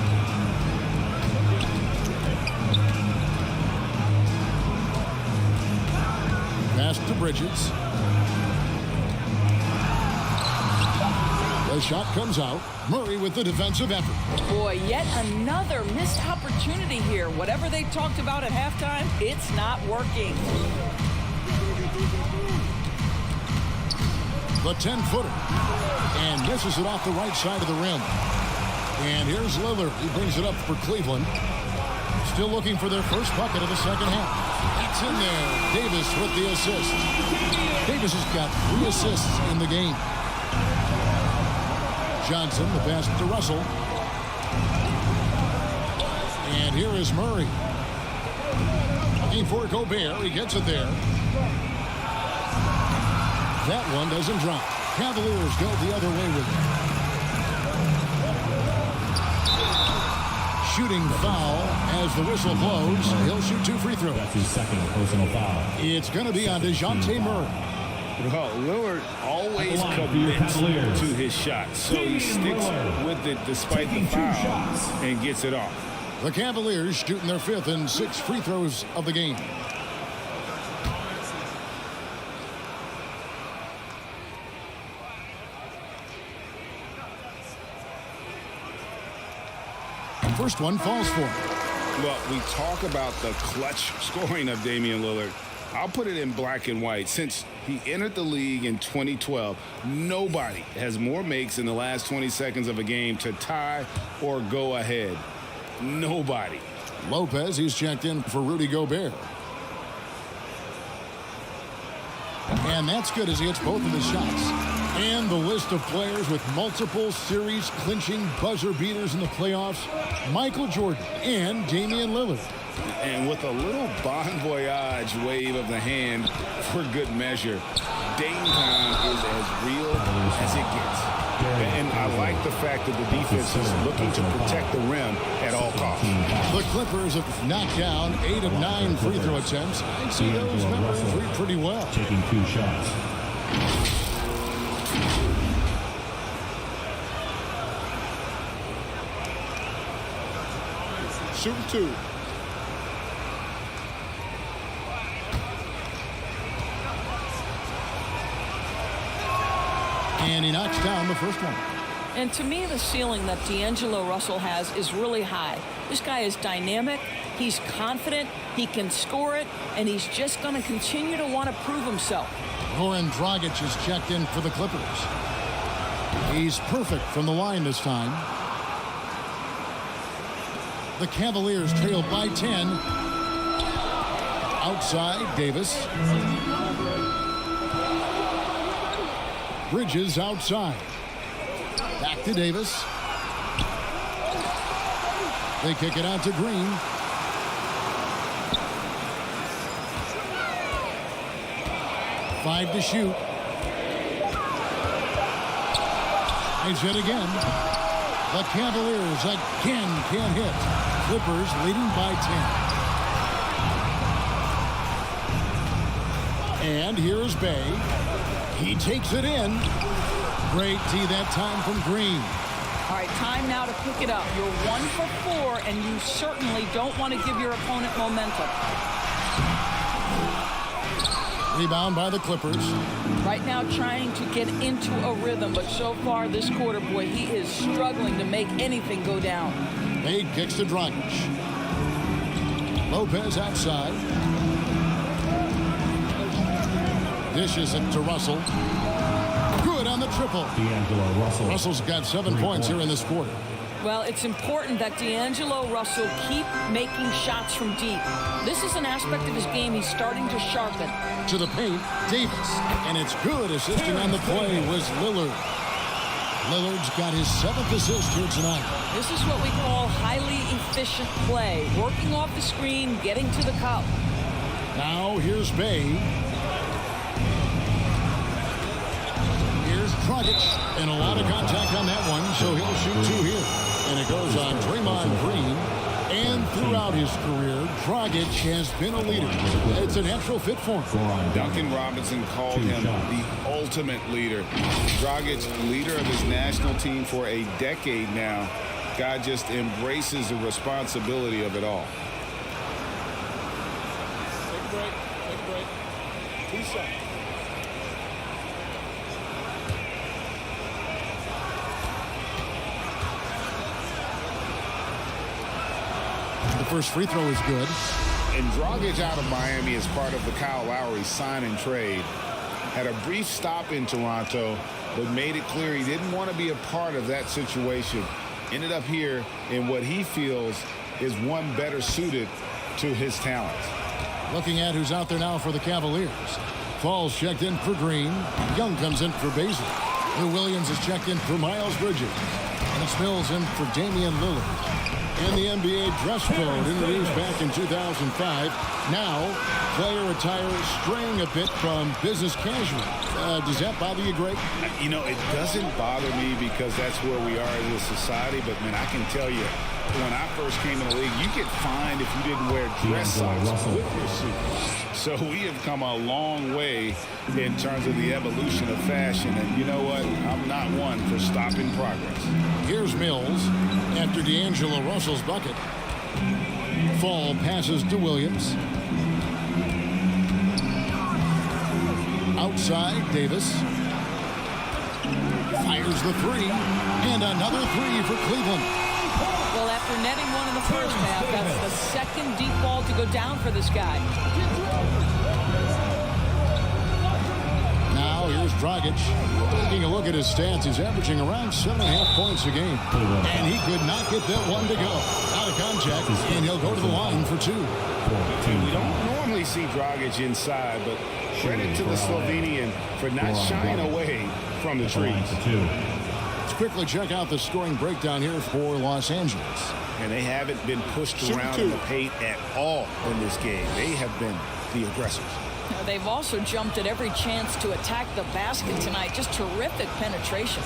Pass to Bridges. The shot comes out. Murray with the defensive effort. Boy, yet another missed opportunity here. Whatever they talked about at halftime, it's not working. The 10-footer. And misses it off the right side of the rim. And here's Lillard. He brings it up for Cleveland. Still looking for their first bucket of the second half. That's in there. Davis with the assist. Davis has got 3 assists in the game. Johnson, the pass to Russell. And here is Murray. Looking for Gobert. He gets it there. That one doesn't drop. Cavaliers go the other way with it. Shooting foul as the whistle blows. He'll shoot 2 free throws. That's his second personal foul. It's going to be on DeJounte Murray. Well, Lillard always commits to his shot, so he sticks with it despite the foul and gets it off. The Cavaliers shooting their 5th and 6th free throws of the game. First one falls for him. Well, we talk about the clutch scoring of Damian Lillard. I'll put it in black and white. Since he entered the league in 2012, nobody has more makes in the last 20 seconds of a game to tie or go ahead. Nobody. Lopez, he's checked in for Rudy Gobert. And that's good as he hits both of his shots. And the list of players with multiple series-clinching buzzer beaters in the playoffs, Michael Jordan and Damian Lillard. And with a little bon voyage wave of the hand for good measure, Dame time is as real as it gets. And I like the fact that the defense is looking to protect the rim at all costs. The Clippers have knocked down 8 of 9 free throw attempts. I see those numbers read pretty well. Taking 2 shots. Shooting 2. And he knocks down the first one. And to me, the ceiling that D'Angelo Russell has is really high. This guy is dynamic. He's confident. He can score it. And he's just going to continue to want to prove himself. Goran Dragic is checked in for the Clippers. He's perfect from the line this time. The Cavaliers trail by 10. Outside, Davis. Bridges outside. Back to Davis. They kick it out to Green. Five to shoot. He's hit again. The Cavaliers again can't hit. Clippers leading by 10. And here's Bay. He takes it in. Great D that time from Green. All right, time now to pick it up. You're 1 for 4, and you certainly don't want to give your opponent momentum. Rebound by the Clippers. Right now trying to get into a rhythm, but so far this quarter, boy, he is struggling to make anything go down. Bade kicks to Dragic. Lopez outside. Dishes it to Russell. Good on the triple. D'Angelo Russell. Russell's got 7 points here in this quarter. Well, it's important that D'Angelo Russell keep making shots from deep. This is an aspect of his game he's starting to sharpen. To the paint, Davis. And it's good. Assisting on the play was Lillard. Lillard's got his 7th assist here tonight. This is what we call highly efficient play. Working off the screen, getting to the cup. Now here's Bay. Here's Dragic. And a lot of contact on that one, so he'll shoot 2 here. And it goes on Draymond Green. And throughout his career, Dragic has been a leader. It's a natural fit for him. Duncan Robinson called him the ultimate leader. Dragic, leader of his national team for a decade now. Guy just embraces the responsibility of it all. Take a break. Take a break. 2 shots. The first free throw is good. And Dragic out of Miami is part of the Kyle Lowry sign and trade. Had a brief stop in Toronto, but made it clear he didn't want to be a part of that situation. Ended up here in what he feels is one better suited to his talents. Looking at who's out there now for the Cavaliers. Falls checked in for Green. Young comes in for Baszler. Lou Williams is checked in for Miles Bridges. And Mills in for Damian Lillard. And the NBA dress code introduced back in 2005. Now, player attire straying a bit from business casual. Does that bother you, Greg? You know, it doesn't bother me because that's where we are as a society. But, man, I can tell you, when I first came in the league, you get fined if you didn't wear dress socks with your suit. So we have come a long way in terms of the evolution of fashion. And you know what? I'm not one for stopping progress. Here's Mills after D'Angelo Russell's bucket. Fall passes to Williams. Outside, Davis. Fires the 3. And another 3 for Cleveland. Well, after netting one in the first half, that's the second deep ball to go down for this guy. Now here's Dragic. Taking a look at his stats, he's averaging around 7.5 points a game. And he could not get that one to go. Out of contact, and he'll go to the line for 2. We don't normally see Dragic inside, but credit to the Slovenian for not shying away from the trees. Let's quickly check out the scoring breakdown here for Los Angeles. And they haven't been pushed around in the paint at all in this game. They have been the aggressors. They've also jumped at every chance to attack the basket tonight. Just terrific penetration.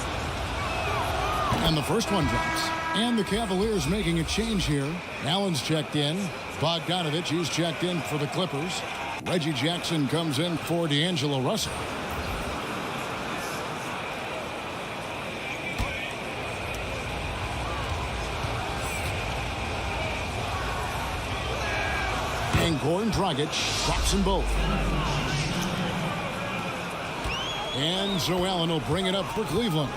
And the first one drops. And the Cavaliers making a change here. Allen's checked in. Bogdanovich, he's checked in for the Clippers. Reggie Jackson comes in for D'Angelo Russell. And Goran Dragic drops them both. And Joe Allen will bring it up for Cleveland.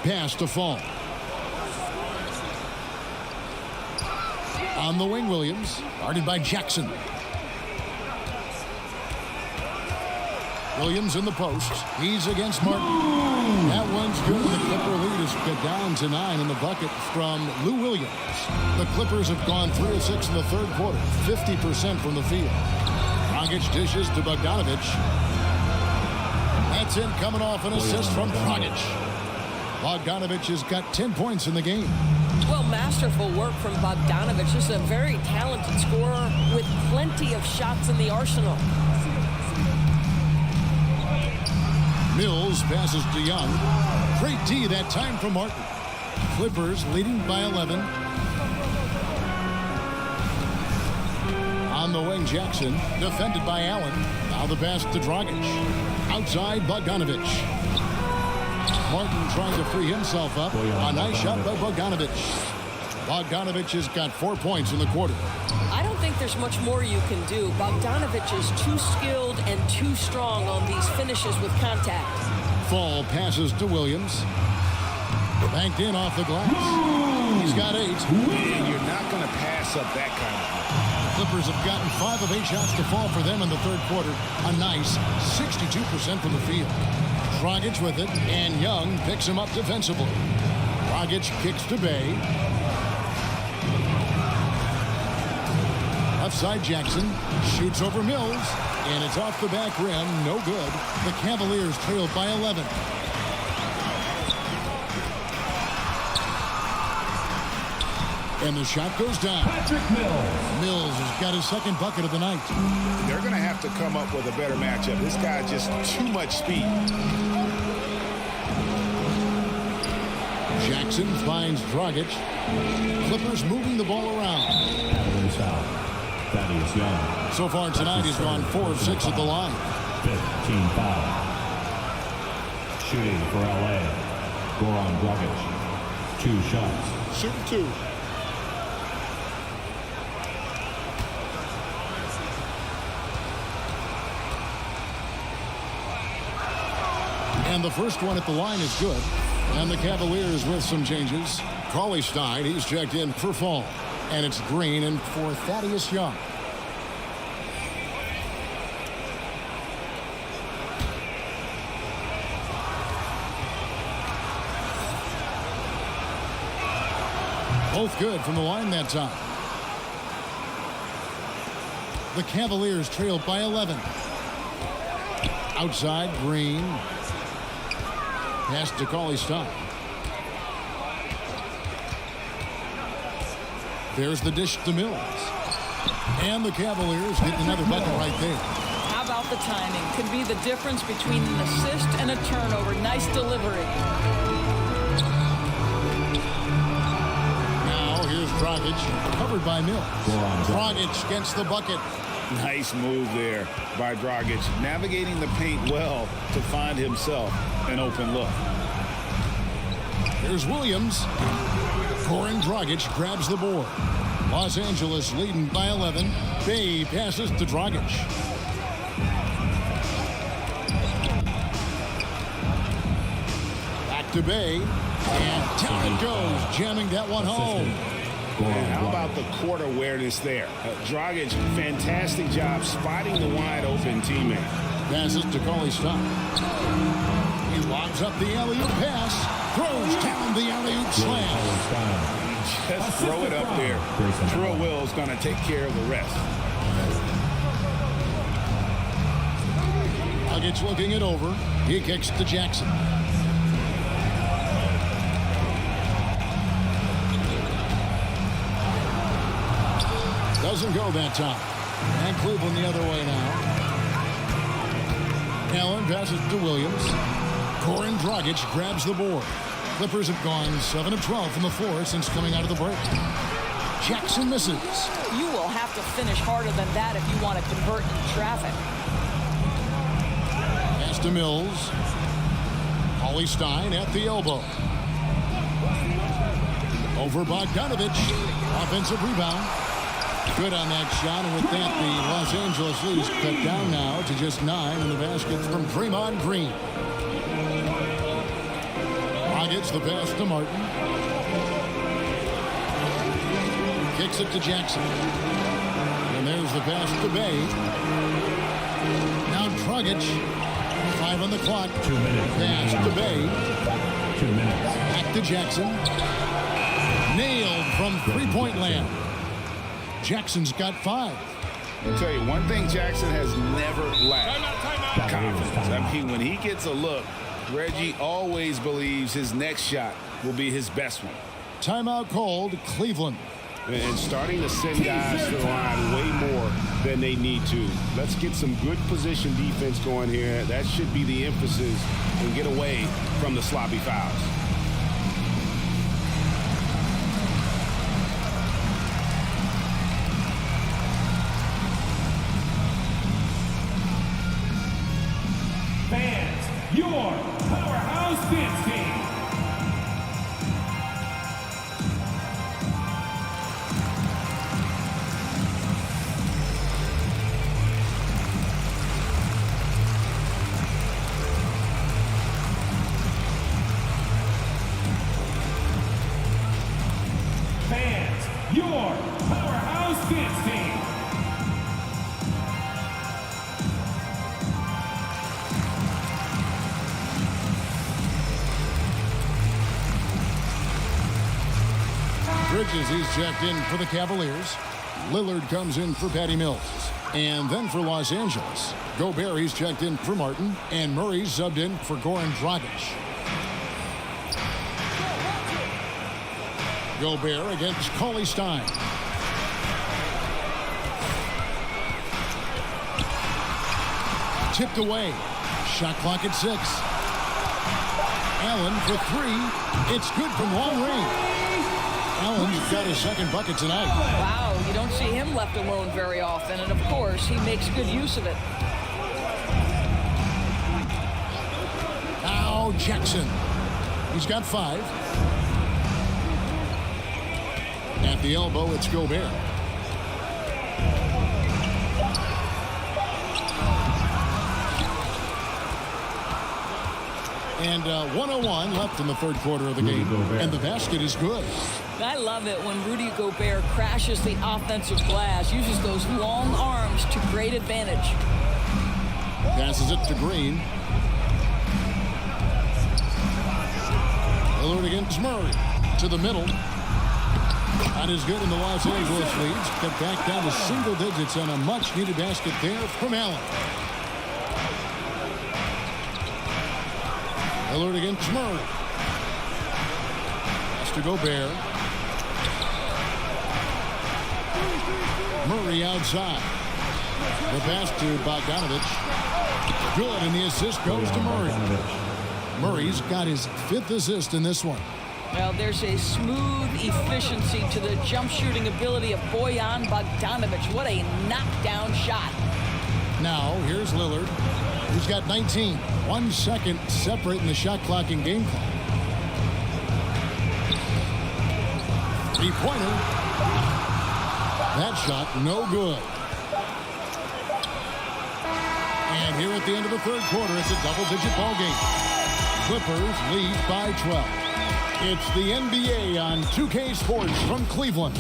Pass to Fall. On the wing, Williams. Guarded by Jackson. Williams in the post. He's against Martin. That one's good. The Clipper lead is cut down to 9 in the bucket from Lou Williams. The Clippers have gone 3 of 6 in the third quarter. 50% from the field. Dragic dishes to Bogdanovich. That's in coming off an assist from Dragic. Bogdanovich has got 10 points in the game. Well, masterful work from Bogdanovich. Just a very talented scorer with plenty of shots in the arsenal. Mills passes to Young. Great D that time from Martin. Clippers leading by 11. On the wing, Jackson, defended by Allen. Now the pass to Dragic. Outside, Bogdanovich. Martin trying to free himself up. A nice shot by Bogdanovich. Bogdanovich has got 4 points in the quarter. I don't think there's much more you can do. Bogdanovich is too skilled and too strong on these finishes with contact. Fall passes to Williams. Banked in off the glass. He's got 8. And you're not going to pass up that kind of play. Clippers have gotten 5 of 8 shots to fall for them in the third quarter. A nice 62% from the field. Dragic with it, and Young picks him up defensively. Dragic kicks to Bay. Left side, Jackson shoots over Mills, and it's off the back rim. No good. The Cavaliers trail by 11. And the shot goes down. Patrick Mills. Mills has got his second bucket of the night. They're going to have to come up with a better matchup. This guy just too much speed. Jackson finds Dragic. Clippers moving the ball around. Cavaliers foul. Thaddeus Young. So far tonight, he's gone 4 of 6 at the line. 5th team foul. Shooting for LA. Goran Dragic. 2 shots. Shooting 2. And the first one at the line is good. And the Cavaliers with some changes. Cauley-Stein, he's checked in for Fall. And it's Green and for Thaddeus Young. Both good from the line that time. The Cavaliers trail by 11. Outside, Green. Pass to Cauley-Stein. There's the dish to Mills. And the Cavaliers get another bucket right there. How about the timing? Could be the difference between an assist and a turnover. Nice delivery. Now here's Dragic, covered by Mills. Dragic gets the bucket. Nice move there by Dragic, navigating the paint well to find himself an open look. Here's Williams. Goran Dragic grabs the board. Los Angeles leading by 11. Bay passes to Dragic. Back to Bay. And down it goes, jamming that one home. And how about the court awareness there? Dragic, fantastic job spotting the wide open teammate. Passes to Cauley-Stein. He lobs up the alley-oop pass. Throws down the alley-oop slam. Just throw it up there. Trill Will's going to take care of the rest. Nuggets looking it over. He kicks to Jackson. Doesn't go that time. And Cleveland the other way now. Allen passes to Williams. Goran Dragic grabs the board. Clippers have gone 7 of 12 from the floor since coming out of the break. Jackson misses. You will have to finish harder than that if you want to convert in traffic. Pass to Mills. Cauley Stein at the elbow. Over Bogdanovich. Offensive rebound. Good on that shot, and with that, the Los Angeles leads cut down now to just 9 in the basket from Draymond Green. Gets the pass to Martin. Kicks it to Jackson. And there's the pass to Bay. Now Dragic. 5 on the clock. 2 minutes. Pass to Bay. 2 minutes. Back to Jackson. Nailed from three-point land. Jackson's got 5. I'll tell you, one thing Jackson has never lacked. Confidence. I mean, when he gets a look, Reggie always believes his next shot will be his best one. Timeout called, Cleveland. And starting to send guys to the line way more than they need to. Let's get some good position defense going here. That should be the emphasis, and get away from the sloppy fouls. Fans, your powerhouse dance team. Fans, your powerhouse dance team. Bridges, he's checked in for the Cavaliers. Lillard comes in for Patty Mills. And then for Los Angeles, Gobert, he's checked in for Martin. And Murray's subbed in for Goran Dragic. Gobert against Cauley Stein. Tipped away. Shot clock at 6. Allen for 3. It's good from long range. Allen's got his second bucket tonight. Wow, you don't see him left alone very often, and of course, he makes good use of it. Now Jackson. He's got 5. At the elbow, it's Gobert. And 1:01 left in the third quarter of the game. And the basket is good. I love it when Rudy Gobert crashes the offensive glass, uses those long arms to great advantage. Passes it to Green. Lillard against Murray. To the middle. Not as good in the Los Angeles leads. Cut back down to single digits on a much-needed basket there from Allen. Lillard against Murray. Pass to Gobert. Murray outside. The pass to Bogdanovich. Good, and the assist goes to Murray. Murray's got his 5th assist in this one. Well, there's a smooth efficiency to the jump shooting ability of Bojan Bogdanovich. What a knockdown shot. Now, here's Lillard, who's got 19. 1 second separating the shot clock and game clock. Three-pointer. That shot, no good. And here at the end of the third quarter, it's a double-digit ball game. Clippers lead by 12. It's the NBA on 2K Sports from Cleveland.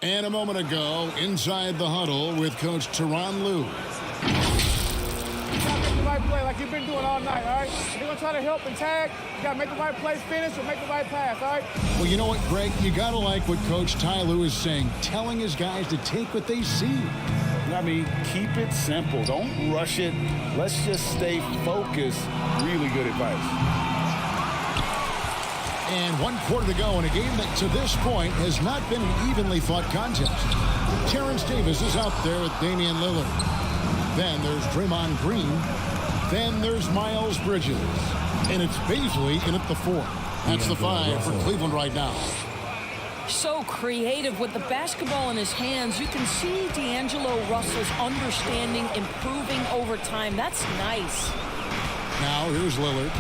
And a moment ago, inside the huddle with Coach Tyronn Lue. You got to make the right play like you've been doing all night, all right? They're going to try to help and tag. You got to make the right plays finish or make the right pass, all right? Well, you know what, Greg? You got to like what Coach Ty Lue is saying, telling his guys to take what they see. I mean, keep it simple. Don't rush it. Let's just stay focused. Really good advice. And 1 quarter to go in a game that to this point has not been an evenly fought contest. Terrence Davis is out there with Damian Lillard. Then there's Draymond Green. Then there's Miles Bridges. And it's Bazley in at the 4. That's the 5 for Cleveland right now. So creative with the basketball in his hands. You can see D'Angelo Russell's understanding improving over time. That's nice. Now here's Lillard.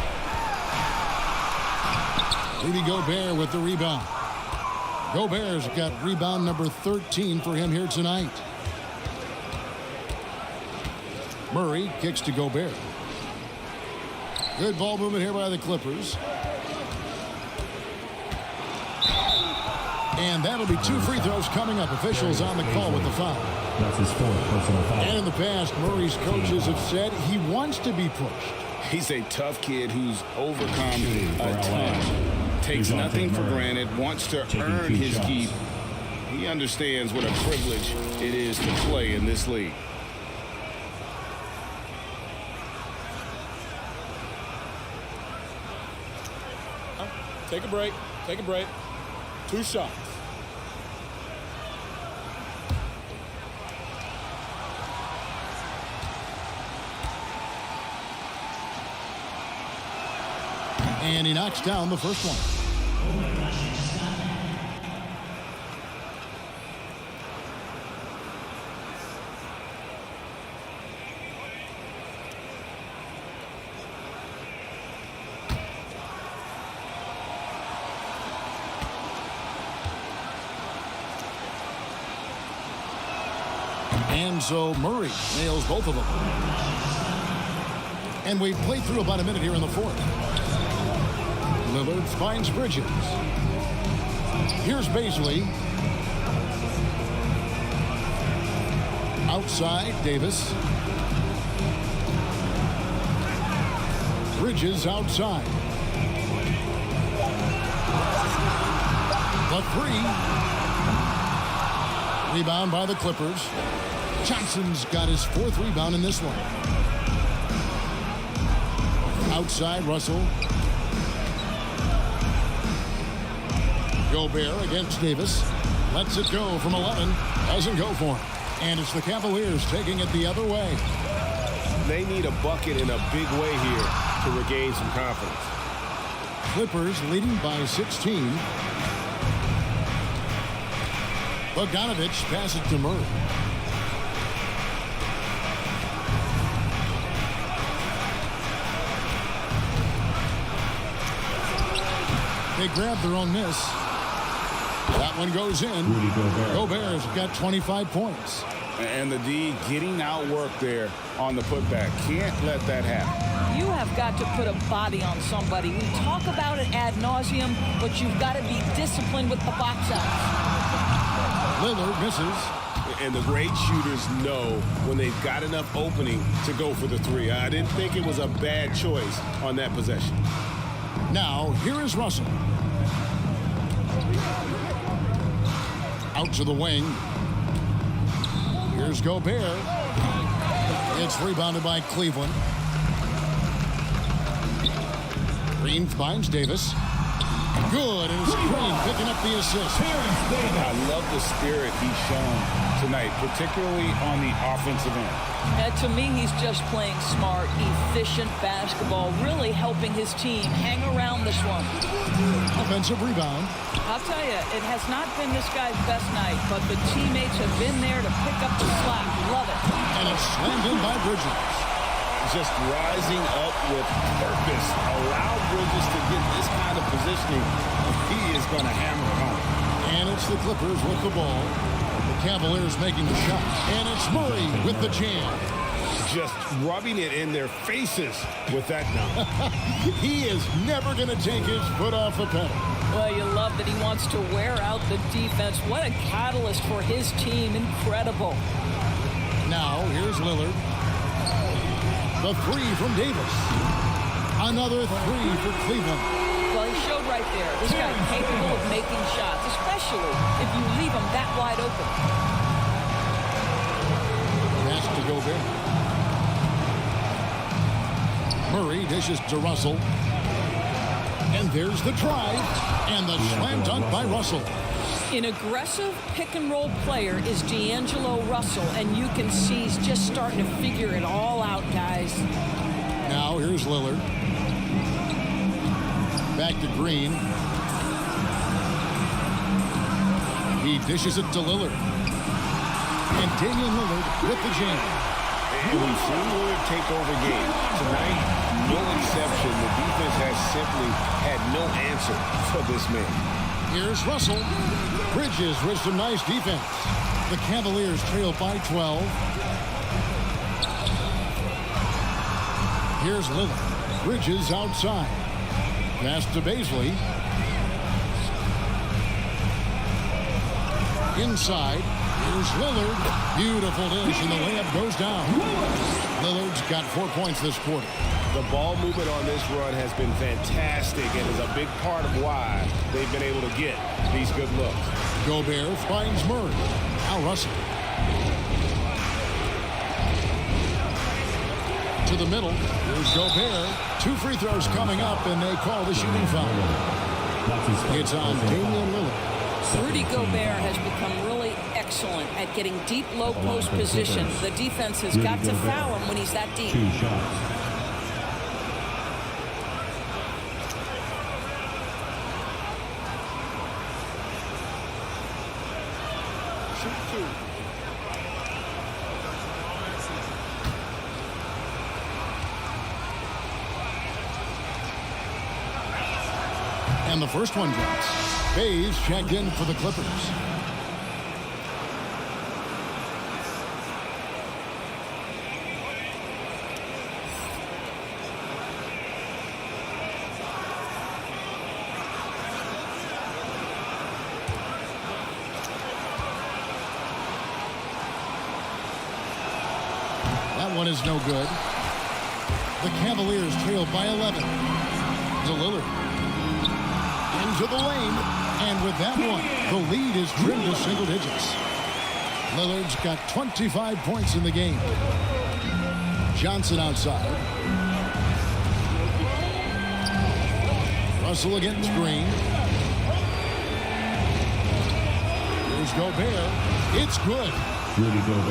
Rudy Gobert with the rebound. Gobert's got rebound number 13 for him here tonight. Murray kicks to Gobert. Good ball movement here by the Clippers. And that'll be 2 free throws coming up. Officials on the call with the foul. That's his 4th personal foul. And in the past, Murray's coaches have said he wants to be pushed. He's a tough kid who's overcome a ton. Takes nothing for granted, wants to earn his keep. He understands what a privilege it is to play in this league. Take a break. Take a break. 2 shots. And he knocks down the first one. And so Murray nails both of them. And we played through about a minute here in the 4th. Lillard finds Bridges. Here's Bazley. Outside, Davis. Bridges outside. The 3. Rebound by the Clippers. Johnson's got his 4th rebound in this one. Outside, Russell. Gobert against Davis. Lets it go from 11. Doesn't go for him. And it's the Cavaliers taking it the other way. They need a bucket in a big way here to regain some confidence. Clippers leading by 16. Bogdanovich passes to Murray. They grab their own miss. That one goes in. Gobert's got 25 points. And the D getting outworked there on the putback. Can't let that happen. You have got to put a body on somebody. We talk about it ad nauseum, but you've got to be disciplined with the box outs. Lillard misses. And the great shooters know when they've got enough opening to go for the 3. I didn't think it was a bad choice on that possession. Now, here is Russell. Out to the wing. Here's Gobert. It's rebounded by Cleveland. Green finds Davis. Good, and it's Green picking up the assist. I love the spirit he's shown tonight, particularly on the offensive end. To me, he's just playing smart, efficient basketball, really helping his team hang around this one. Offensive rebound. I'll tell you, it has not been this guy's best night, but the teammates have been there to pick up the slack. Love it. And it's slammed in by Bridges. Just rising up with purpose. Allow Bridges to get this kind of positioning. He is going to hammer it home. And it's the Clippers with the ball. The Cavaliers making the shot. And it's Murray with the jam. just rubbing it in their faces with that dunk. He is never going to take his foot off the pedal. Well, you love that he wants to wear out the defense. What a catalyst for his team. Incredible. Now, here's Lillard. The three from Davis. Another three for Cleveland. Well, he showed right there. This guy capable of making shots, especially if you leave him that wide open. Pass to Gobert. Murray dishes to Russell. And there's the drive and the slam dunk by Russell. An aggressive pick-and-roll player is D'Angelo Russell, and you can see he's just starting to figure it all out, guys. Now here's Lillard. Back to Green. He dishes it to Lillard. And Damian Lillard with the jam. And we've seen Lillard take over games. Tonight, no exception. The defense has simply had no answer for this man. Here's Russell. Bridges with some nice defense. The Cavaliers trail by 12. Here's Lillard. Bridges outside. Pass to Bazley. Inside. Here's Lillard. Beautiful dish, and the layup goes down. Lillard's got 4 points this quarter. The ball movement on this run has been fantastic and is a big part of why they've been able to get these good looks. Gobert finds Murray. Now Russell. To the middle. Here's Gobert. 2 free throws coming up, and they call the shooting foul. It's on Damian Lillard. Rudy Gobert has become really excellent at getting deep low post position. The defense has got to foul him when he's that deep. 2 shots. And the first one drops. Bays checked in for the Clippers. That one is no good. The Cavaliers trail by 11. To Lillard. Into the lane, and with that one, the lead is trimmed to single digits. Lillard's got 25 points in the game. Johnson outside. Russell against Green. Here's Gobert. It's good.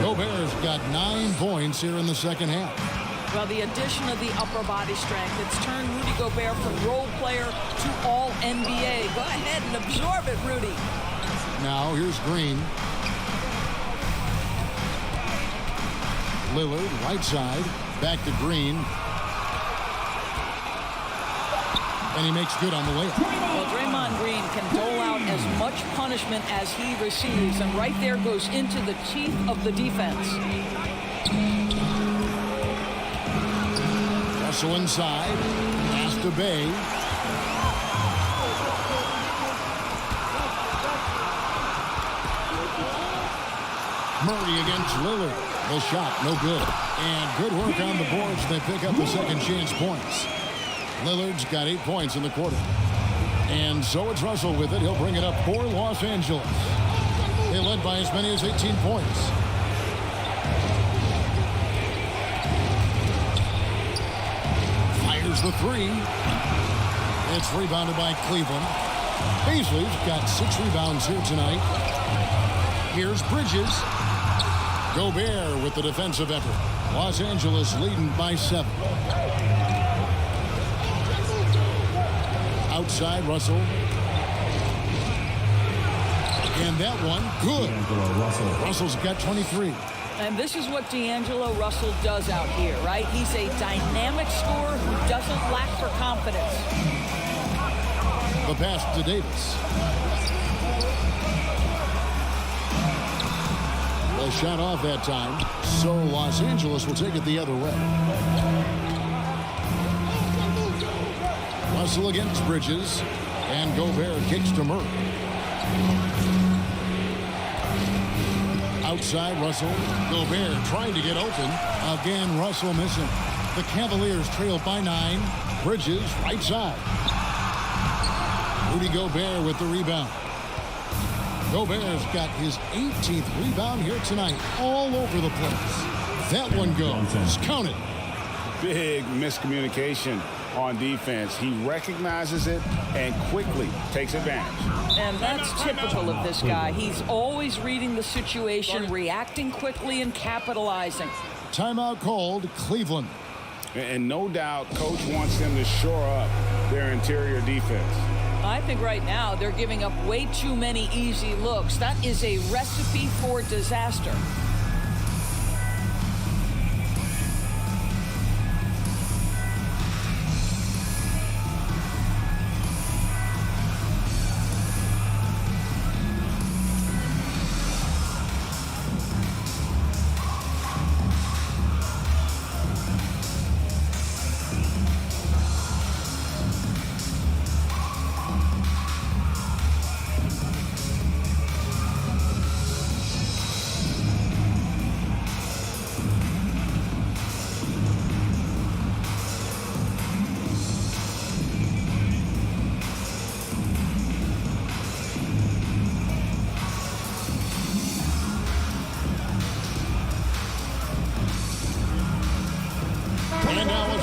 Gobert's got 9 points here in the second half. Well, the addition of the upper body strength, it's turned Rudy Gobert from role player to all-NBA. Go ahead and absorb it, Rudy. Now, here's Green. Lillard, right side, back to Green. And he makes good on the layup. Well, Draymond Green can dole out as much punishment as he receives, and right there goes into the teeth of the defense. Russell inside. Pass to Bay. Murray against Lillard. The shot, no good. And good work on the boards. They pick up the second chance points. Lillard's got 8 points in the quarter. And so it's Russell with it. He'll bring it up for Los Angeles. They led by as many as 18 points. Fires the three. It's rebounded by Cleveland. Bazley's got 6 rebounds here tonight. Here's Bridges. Gobert with the defensive effort. Los Angeles leading by 7. Outside, Russell. And that one, good. Russell's got 23. And this is what D'Angelo Russell does out here, right? He's a dynamic scorer who doesn't lack for confidence. The pass to Davis. A shot off that time, so Los Angeles will take it the other way. Russell against Bridges, and Gobert kicks to Murray. Outside Russell, Gobert trying to get open. Again, Russell missing. The Cavaliers trail by 9. Bridges right side. Rudy Gobert with the rebound. Gobert's got his 18th rebound here tonight, all over the place. That one goes. Count it. Big miscommunication on defense. He recognizes it and quickly takes advantage. And that's typical of this guy. He's always reading the situation, reacting quickly, and capitalizing. Timeout called, Cleveland. And no doubt, Coach wants them to shore up their interior defense. I think right now they're giving up way too many easy looks. That is a recipe for disaster.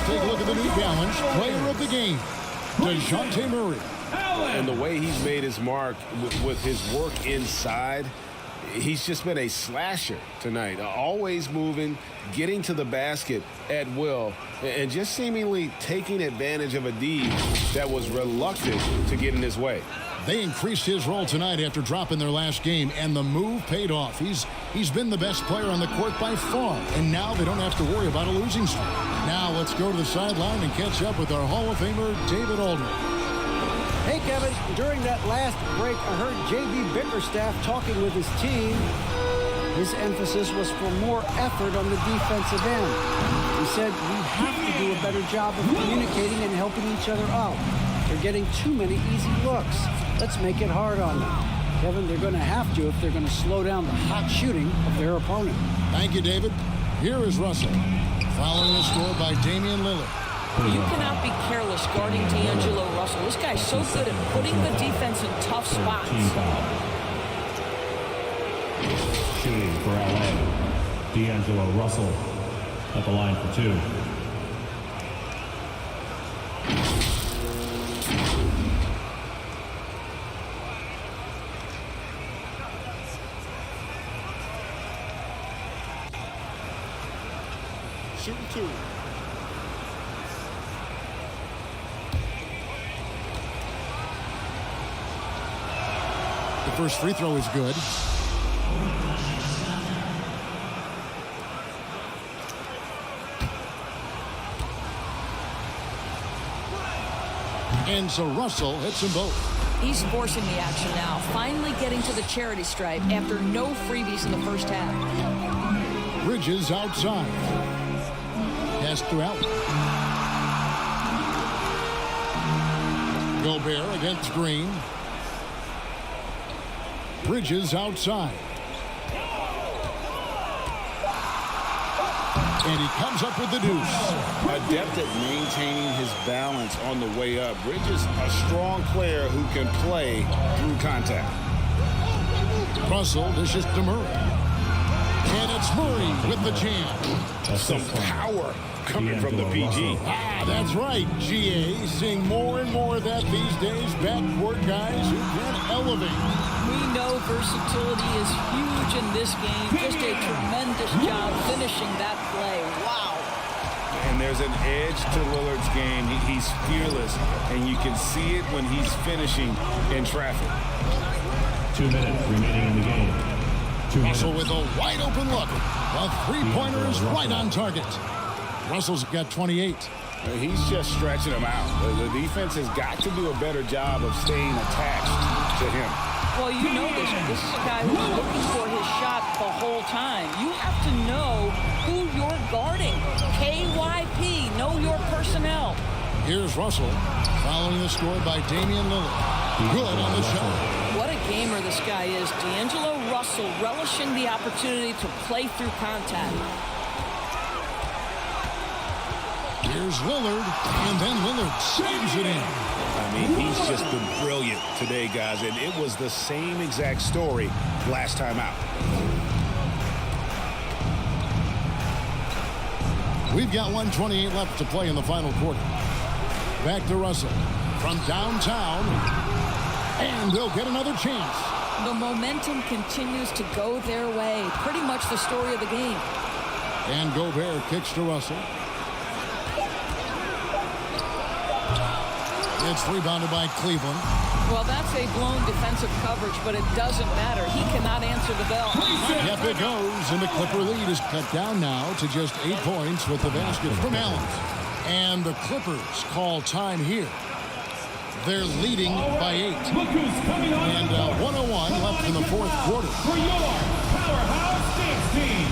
Take a look at the new challenge. Player of the game, DeJounte Murray. And the way he's made his mark with his work inside, he's just been a slasher tonight. Always moving, getting to the basket at will, and just seemingly taking advantage of a D that was reluctant to get in his way. They increased his role tonight after dropping their last game, and the move paid off. He's been the best player on the court by far, and now they don't have to worry about a losing streak. Now let's go to the sideline and catch up with our Hall of Famer, David Aldridge. Hey, Kevin, during that last break, I heard J.B. Bickerstaff talking with his team. His emphasis was for more effort on the defensive end. He said we have to do a better job of communicating and helping each other out. They're getting too many easy looks. Let's make it hard on them. Kevin, they're going to have to if they're going to slow down the hot shooting of their opponent. Thank you, David. Here is Russell, following the score by Damian Lillard. You cannot be careless guarding D'Angelo Russell. This guy's so good at putting the defense in tough spots. Shooting for LA, D'Angelo Russell at the line for 2. Shooting 2. The first free throw is good. And so Russell hits them both. He's forcing the action now, finally getting to the charity stripe after no freebies in the first half. Bridges outside. Pass throughout. Gobert against Green. Bridges outside. And he comes up with the deuce. Adept at maintaining his balance on the way up. Bridges, a strong player who can play through contact. Russell dishes to Murray. And it's Murray with the jam. Some power coming from the PG. Ah, that's right, GA. Seeing more and more of that these days. Backcourt guys who can elevate. We know versatility is huge in this game. Just a tremendous job finishing that play. Wow. And there's an edge to Lillard's game. He's fearless, and you can see it when he's finishing in traffic. 2 minutes remaining in the game. Russell with a wide open look. The three-pointer is right on target. Russell's got 28. He's just stretching him out. The defense has got to do a better job of staying attached to him. Well, you know this. This is a guy who's looking for his shot the whole time. You have to know who you're guarding. KYP, know your personnel. Here's Russell, following the score by Damian Lillard. Good on the shot. What a gamer this guy is. D'Angelo Russell relishing the opportunity to play through contact. Here's Lillard, and then Lillard saves it in. I mean, he's just been brilliant today, guys, and it was the same exact story last time out. We've got 1:28 left to play in the final quarter. Back to Russell from downtown, and they'll get another chance. The momentum continues to go their way. Pretty much the story of the game. And Gobert kicks to Russell. It's rebounded by Cleveland. Well, that's a blown defensive coverage, but it doesn't matter. He cannot answer the bell. Yep, it goes, and the Clipper lead is cut down now to just 8 points with the basket from Allen. And the Clippers call time here. They're leading by 8. And 101 left in the fourth quarter. For your Powerhouse Knicks team.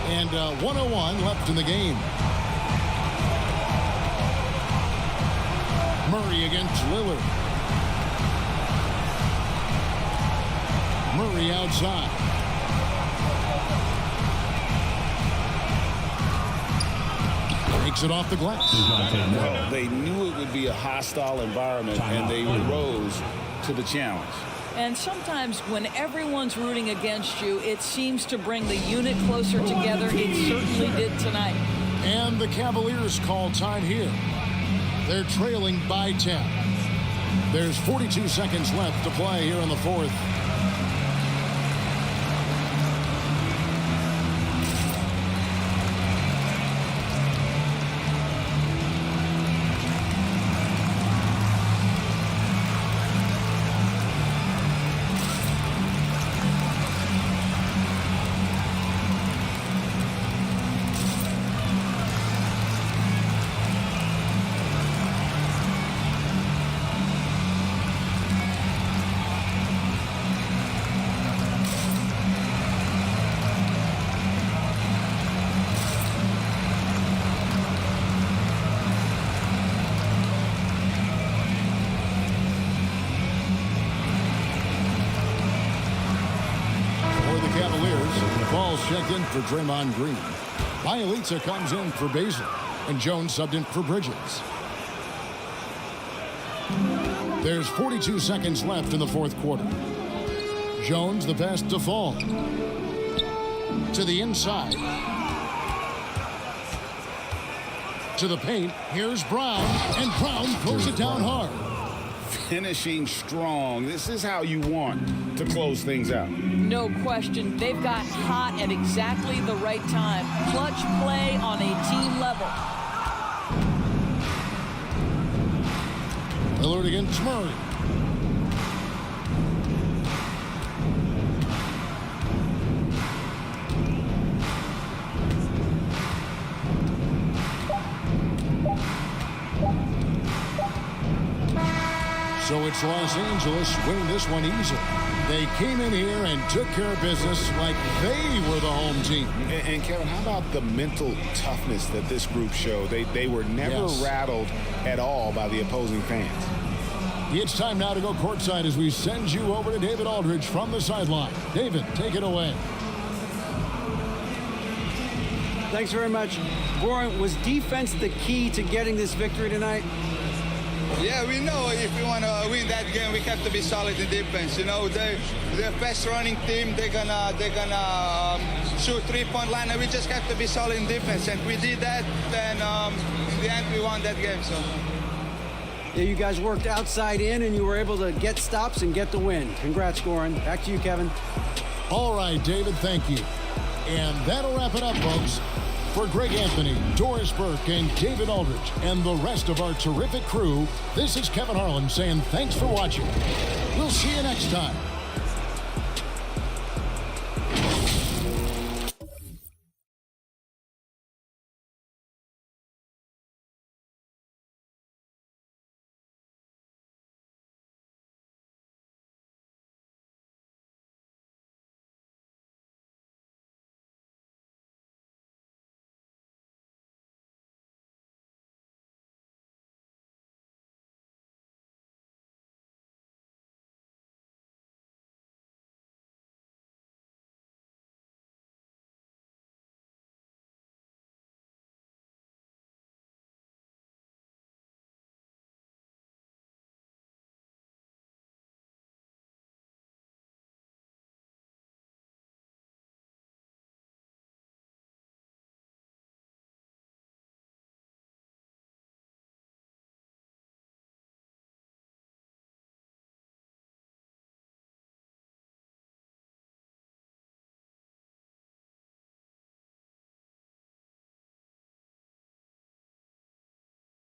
And 101 left in the game. Murray against Lillard. Murray outside. Takes it off the glass. Well, they knew it would be a hostile environment, and they rose to the challenge. And sometimes when everyone's rooting against you, it seems to bring the unit closer together. It certainly did tonight. And the Cavaliers call time here. They're trailing by 10. There's 42 seconds left to play here in the fourth. Checked in for Draymond Green. Bielitsa comes in for Basil, and Jones subbed in for Bridges. There's 42 seconds left in the fourth quarter. Jones the pass to Fall. To the inside. To the paint. Here's Brown, and Brown throws it down hard. Finishing strong. This is how you want to close things out. No question. They've got hot at exactly the right time. Clutch play on a team level. Lillard against Murray. So it's Los Angeles winning this one easily. They came in here and took care of business like they were the home team. And Kevin, how about the mental toughness that this group showed? They were never rattled at all by the opposing fans. It's time now to go courtside as we send you over to David Aldridge from the sideline. David, take it away. Thanks very much. Goran, was defense the key to getting this victory tonight? Yeah, we know if we want to win that game, we have to be solid in defense. You know, they're a fast-running team. They're gonna shoot three-point line, and we just have to be solid in defense. And we did that, and in the end, we won that game. So. Yeah, you guys worked outside in, and you were able to get stops and get the win. Congrats, Goran. Back to you, Kevin. All right, David, thank you. And that'll wrap it up, folks. For Greg Anthony, Doris Burke, and David Aldridge, and the rest of our terrific crew, this is Kevin Harlan saying thanks for watching. We'll see you next time